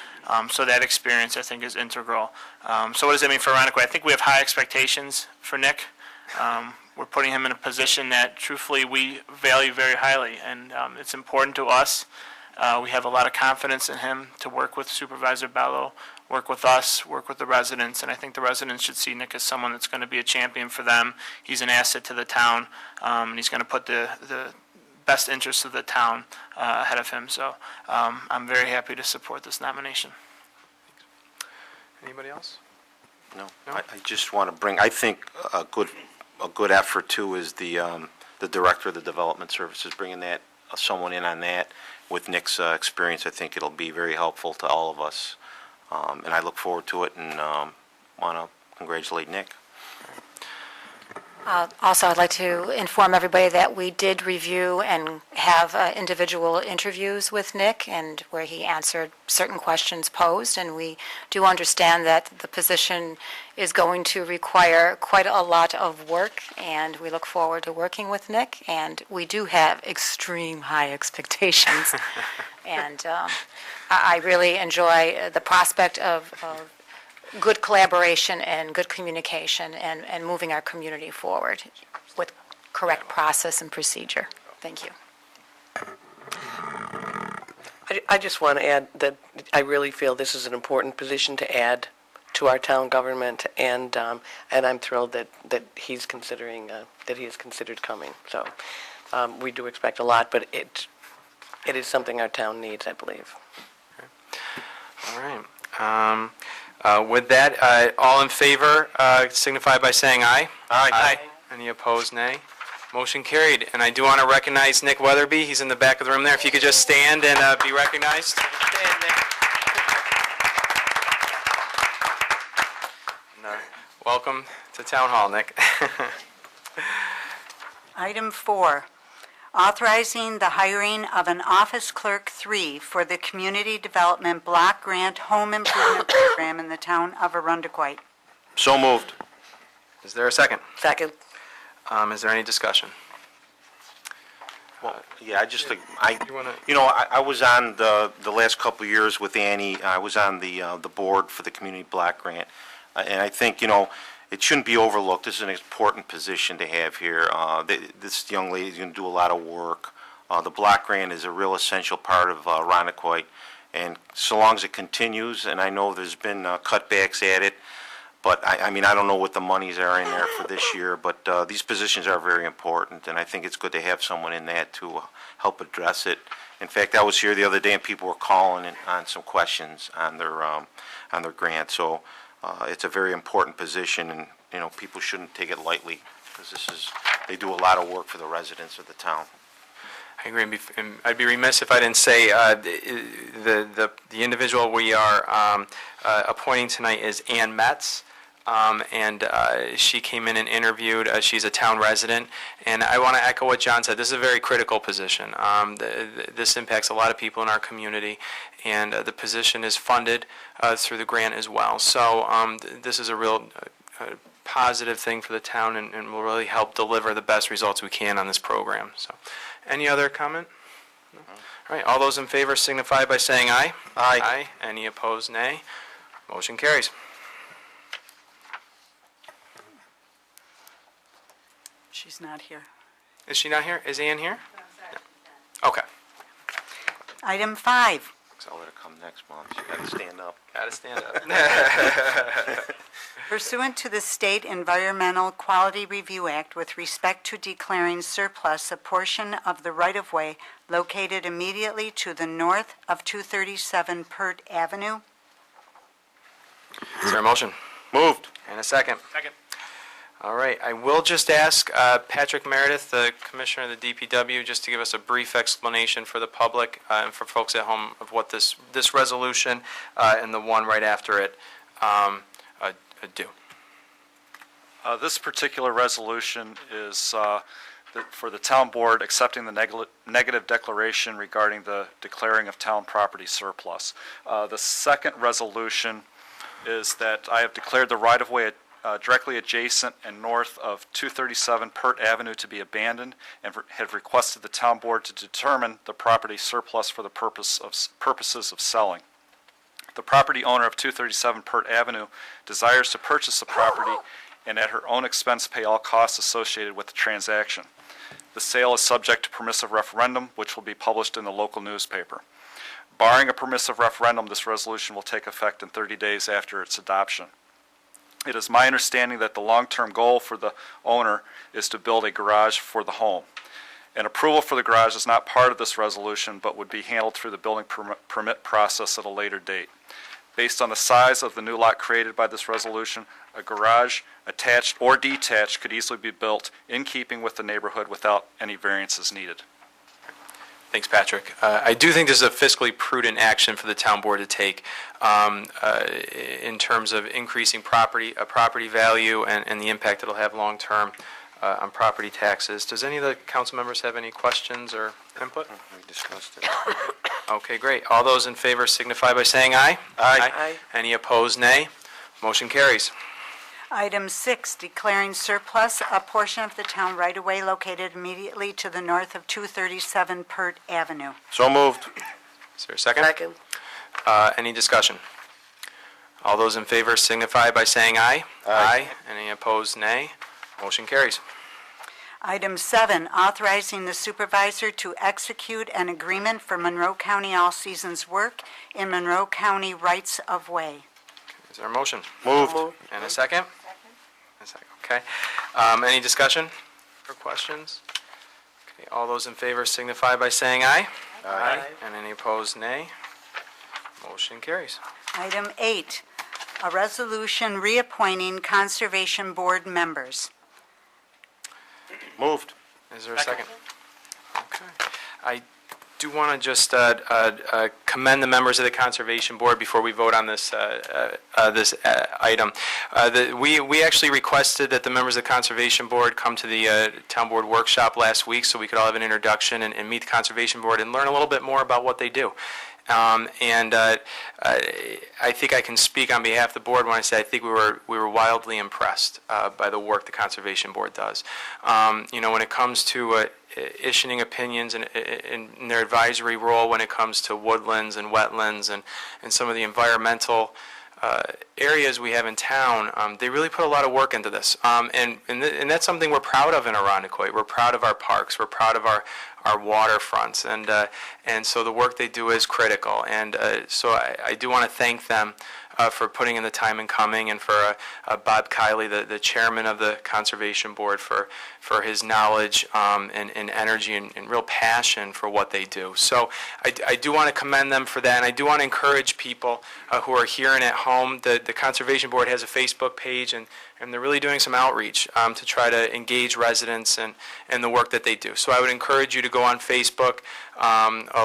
So that experience, I think, is integral. So what does that mean for Irondequoit? I think we have high expectations for Nick. We're putting him in a position that, truthfully, we value very highly, and it's important to us. We have a lot of confidence in him to work with Supervisor Bello, work with us, work with the residents, and I think the residents should see Nick as someone that's going to be a champion for them. He's an asset to the town, and he's going to put the best interests of the town ahead of him. So I'm very happy to support this nomination. Anybody else? No, I just want to bring, I think a good effort too is the Director of the Development Services, bringing that, someone in on that. With Nick's experience, I think it'll be very helpful to all of us. And I look forward to it and want to congratulate Nick. Also, I'd like to inform everybody that we did review and have individual interviews with Nick, and where he answered certain questions posed, and we do understand that the position is going to require quite a lot of work, and we look forward to working with Nick, and we do have extreme high expectations. And I really enjoy the prospect of good collaboration and good communication and moving our community forward with correct process and procedure. Thank you. I just want to add that I really feel this is an important position to add to our town government, and I'm thrilled that he's considering that he is considered coming. So we do expect a lot, but it is something our town needs, I believe. All right. With that, all in favor signify by saying aye. Aye. Any opposed, nay. Motion carried. And I do want to recognize Nick Weatherby. He's in the back of the room there. If you could just stand and be recognized. Stand, Nick. And, welcome to Town Hall, Nick. Item 4, authorizing the hiring of an Office Clerk 3 for the Community Development Block Grant Home Improvement Program in the town of Arundequoit. So moved. Is there a second? Second. Is there any discussion? Well, yeah, I was on the last couple of years with Annie. I was on the board for the Community Block Grant, and I think it shouldn't be overlooked. This is an important position to have here. This young lady is going to do a lot of work. The block grant is a real essential part of Arundequoit, and so long as it continues, and I know there's been cutbacks at it, but I mean, I don't know what the monies are in there for this year, but these positions are very important, and I think it's good to have someone in that to help address it. In fact, I was here the other day, and people were calling in on some questions on their grant, so it's a very important position, and people shouldn't take it lightly, because they do a lot of work for the residents of the town. I agree, and I'd be remiss if I didn't say the individual we are appointing tonight is Ann Metz, and she came in and interviewed. She's a town resident, and I want to echo what John said. This is a very critical position. This impacts a lot of people in our community, and the position is funded through the grant as well. So this is a real positive thing for the town, and will really help deliver the best results we can on this program. So, any other comment? No? All right, all those in favor signify by saying aye. Aye. Any opposed, nay. Motion carries. She's not here. Is she not here? Is Ann here? No. Okay. Item 5, I'll let her come next month. She got to stand up. Got to stand up. Pursuant to the State Environmental Quality Review Act with respect to declaring surplus a portion of the right-of-way located immediately to the north of 237 Pert Avenue. Is there a motion? Moved. And a second? Second. All right, I will just ask Patrick Meredith, the Commissioner of the DPW, just to give us a brief explanation for the public and for folks at home of what this resolution and the one right after it do. This particular resolution is for the town board accepting the negative declaration regarding the declaring of town property surplus. The second resolution is that I have declared the right-of-way directly adjacent and north of 237 Pert Avenue to be abandoned and have requested the town board to determine the property surplus for the purposes of selling. The property owner of 237 Pert Avenue desires to purchase the property and at her own expense pay all costs associated with the transaction. The sale is subject to permissive referendum, which will be published in the local newspaper. Barring a permissive referendum, this resolution will take effect in 30 days after its adoption. It is my understanding that the long-term goal for the owner is to build a garage for the home. An approval for the garage is not part of this resolution, but would be handled through the building permit process at a later date. Based on the size of the new lot created by this resolution, a garage, attached or detached, could easily be built in keeping with the neighborhood without any variances needed. Thanks, Patrick. I do think this is a fiscally prudent action for the town board to take in terms of increasing property value and the impact it'll have long-term on property taxes. Does any of the council members have any questions or input? We discussed it. Okay, great. All those in favor signify by saying aye. Aye. Any opposed, nay. Motion carries. Item 6, declaring surplus a portion of the town right-of-way located immediately to the north of 237 Pert Avenue. So moved. Is there a second? Second. Any discussion? All those in favor signify by saying aye. Aye. Any opposed, nay. Motion carries. Item 7, authorizing the supervisor to execute an agreement for Monroe County All Seasons Work in Monroe County rights of way. Is there a motion? Moved. And a second? A second, okay. Any discussion or questions? Okay, all those in favor signify by saying aye. Aye. And any opposed, nay. Motion carries. Item 8, a resolution reappointing Conservation Board members. Moved. Is there a second? Okay. I do want to just commend the members of the Conservation Board before we vote on this item. We actually requested that the members of the Conservation Board come to the Town Board workshop last week so we could all have an introduction and meet the Conservation Board and learn a little bit more about what they do. I think I can speak on behalf of the board when I say I think we were wildly impressed by the work the Conservation Board does. When it comes to issuing opinions and in their advisory role when it comes to woodlands and wetlands and some of the environmental areas we have in town, they really put a lot of work into this. And that's something we're proud of in Irondequoit. We're proud of our parks. We're proud of our waterfronts. And so the work they do is critical. And so I do want to thank them for putting in the time and coming, and for Bob Kiley, the chairman of the Conservation Board, for his knowledge and energy and real passion for what they do. So I do want to commend them for that, and I do want to encourage people who are here and at home. The Conservation Board has a Facebook page, and they're really doing some outreach to try to engage residents and the work that they do. So I would encourage you to go on Facebook,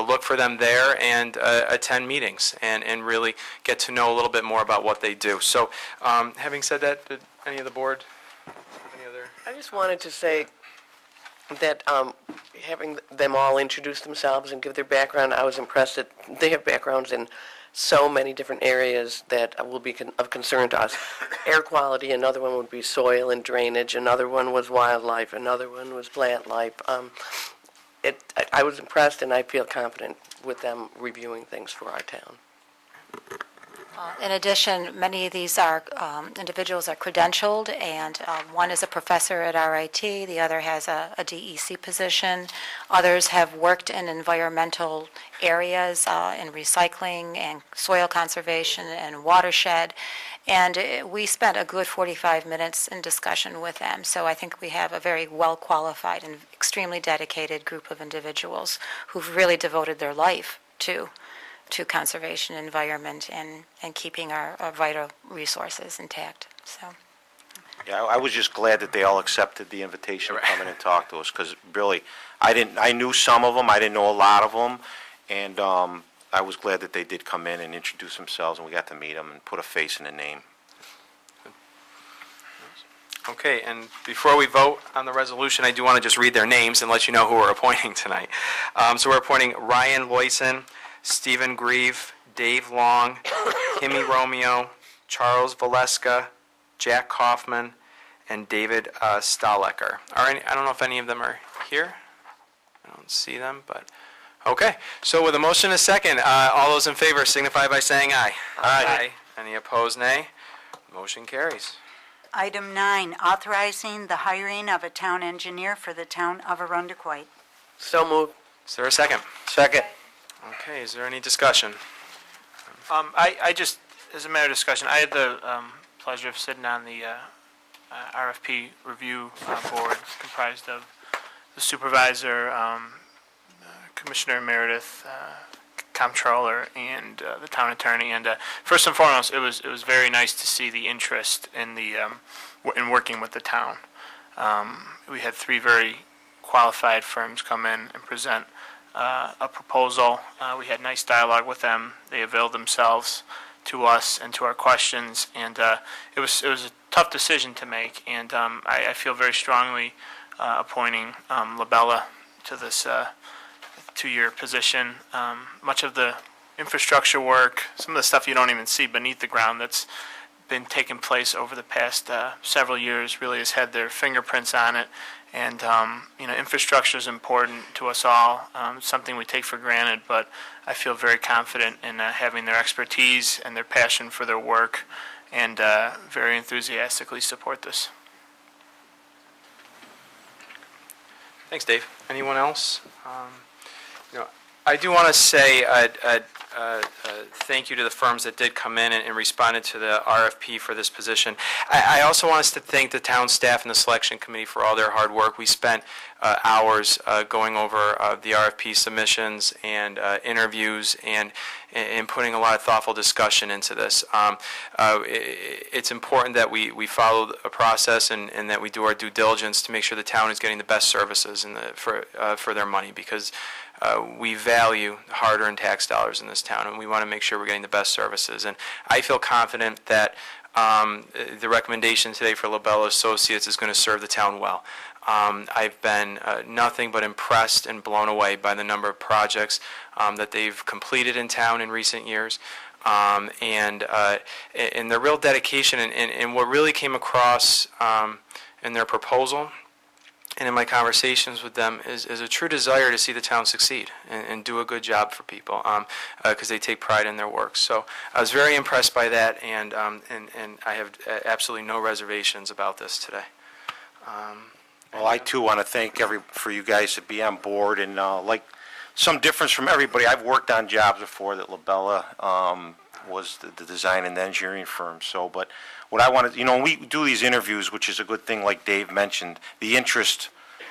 look for them there, and attend meetings and really get to know a little bit more about what they do. So having said that, did any of the board have any other? I just wanted to say that having them all introduce themselves and give their background, I was impressed that they have backgrounds in so many different areas that will be of concern to us. Air quality, another one would be soil and drainage, another one was wildlife, another one was plant life. I was impressed, and I feel confident with them reviewing things for our town. In addition, many of these are, individuals are credentialed, and one is a professor at RIT, the other has a DEC position. Others have worked in environmental areas, in recycling and soil conservation and watershed, and we spent a good 45 minutes in discussion with them. So I think we have a very well-qualified and extremely dedicated group of individuals who've really devoted their life to conservation, environment, and keeping our vital resources intact, so. Yeah, I was just glad that they all accepted the invitation to come in and talk to us, because really, I knew some of them, I didn't know a lot of them, and I was glad that they did come in and introduce themselves, and we got to meet them and put a face and a name. Okay, and before we vote on the resolution, I do want to just read their names and let you know who we're appointing tonight. So we're appointing Ryan Loyson, Stephen Grieve, Dave Long, Kimmy Romeo, Charles Valeska, Jack Kaufman, and David Stahlecker. I don't know if any of them are here. I don't see them, but, okay. So with a motion and a second, all those in favor signify by saying aye. Aye. Any opposed, nay? Motion carries. Item 9, authorizing the hiring of a town engineer for the town of Arundecoit. So moved. Is there a second? Second. Okay, is there any discussion? I just, as a matter of discussion, I had the pleasure of sitting on the RFP review board comprised of the supervisor, Commissioner Meredith, comptroller, and the town attorney. And first and foremost, it was very nice to see the interest in in working with the town. We had 3 very qualified firms come in and present a proposal. We had nice dialogue with them. They availed themselves to us and to our questions, and it was a tough decision to make. And I feel very strongly appointing Labella to this 2-year position. Much of the infrastructure work, some of the stuff you don't even see beneath the ground that's been taking place over the past several years really has had their fingerprints on it. And, infrastructure is important to us all, something we take for granted, but I feel very confident in having their expertise and their passion for their work, and very enthusiastically support this. Thanks, Dave. Anyone else? I do want to say thank you to the firms that did come in and responded to the RFP for this position. I also want us to thank the town staff and the selection committee for all their hard work. We spent hours going over the RFP submissions and interviews and putting a lot of thoughtful discussion into this. It's important that we follow a process and that we do our due diligence to make sure the town is getting the best services for their money, because we value hard-earned tax dollars in this town, and we want to make sure we're getting the best services. And I feel confident that the recommendation today for Labella Associates is going to serve the town well. I've been nothing but impressed and blown away by the number of projects that they've completed in town in recent years, and their real dedication, and what really came across in their proposal and in my conversations with them is a true desire to see the town succeed and do a good job for people, because they take pride in their work. So I was very impressed by that, and I have absolutely no reservations about this today. Well, I too want to thank for you guys to be on board, and like some difference from everybody, I've worked on jobs before that Labella was the design and engineering firm. So, but what I wanted, when we do these interviews, which is a good thing, like Dave mentioned, the interest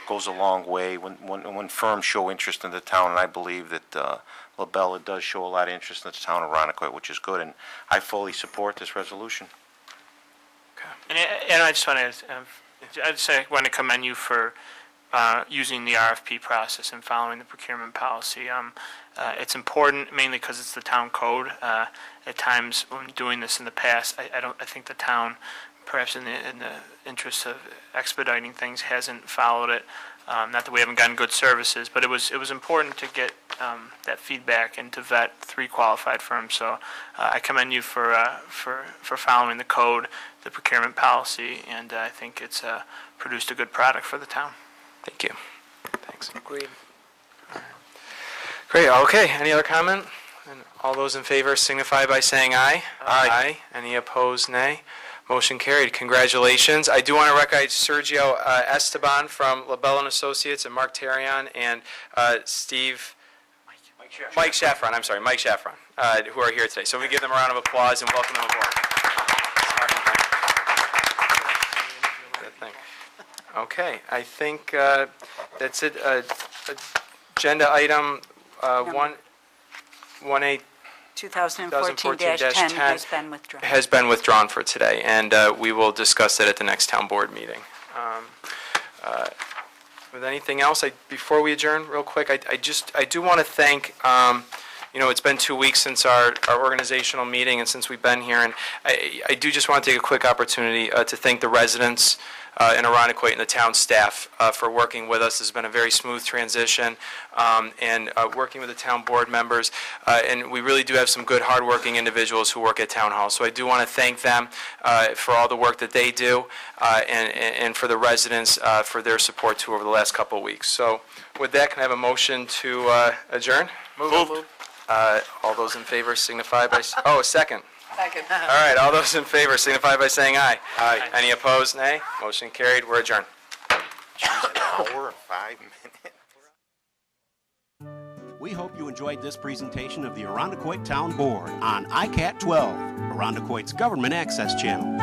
goes a long way when firms show interest in the town, and I believe that Labella does show a lot of interest in the town of Arundecoit, which is good, and I fully support this resolution. And I just want to want to commend you for using the RFP process and following the procurement policy. It's important mainly because it's the town code. At times when doing this in the past, I think the town, perhaps in the interest of expediting things, hasn't followed it. Not that we haven't gotten good services, but it was important to get that feedback and to vet 3 qualified firms. So I commend you for following the code, the procurement policy, and I think it's produced a good product for the town. Thank you. Thanks. Agreed. Great, okay, any other comment? And all those in favor signify by saying aye. Aye. Any opposed, nay. Motion carried. Congratulations. I do want to recognize Sergio Esteban from LaBelle and Associates and Mark Terrion and Mike Shaffron, who are here today. So we give them a round of applause and welcome them aboard. Okay, I think that's it. Agenda item 1A 2014-10 has been withdrawn. has been withdrawn for today, and we will discuss it at the next town board meeting. With anything else, before we adjourn, real quick, I do want to thank, it's been 2 weeks since our organizational meeting and since we've been here, and I do just want to take a quick opportunity to thank the residents in Arundecoit and the town staff for working with us. It's been a very smooth transition, and working with the town board members, and we really do have some good, hardworking individuals who work at Town Hall. So I do want to thank them for all the work that they do, and for the residents for their support too over the last couple of weeks. So with that, can I have a motion to adjourn? Moved. All those in favor signify by, a second. Second. All right, all those in favor signify by saying aye. Aye. Any opposed, nay? Motion carried, we're adjourned. Jeez, an hour and 5 minutes. We hope you enjoyed this presentation of the Arundecoit Town Board on ICAT 12, Arundecoit's government access channel.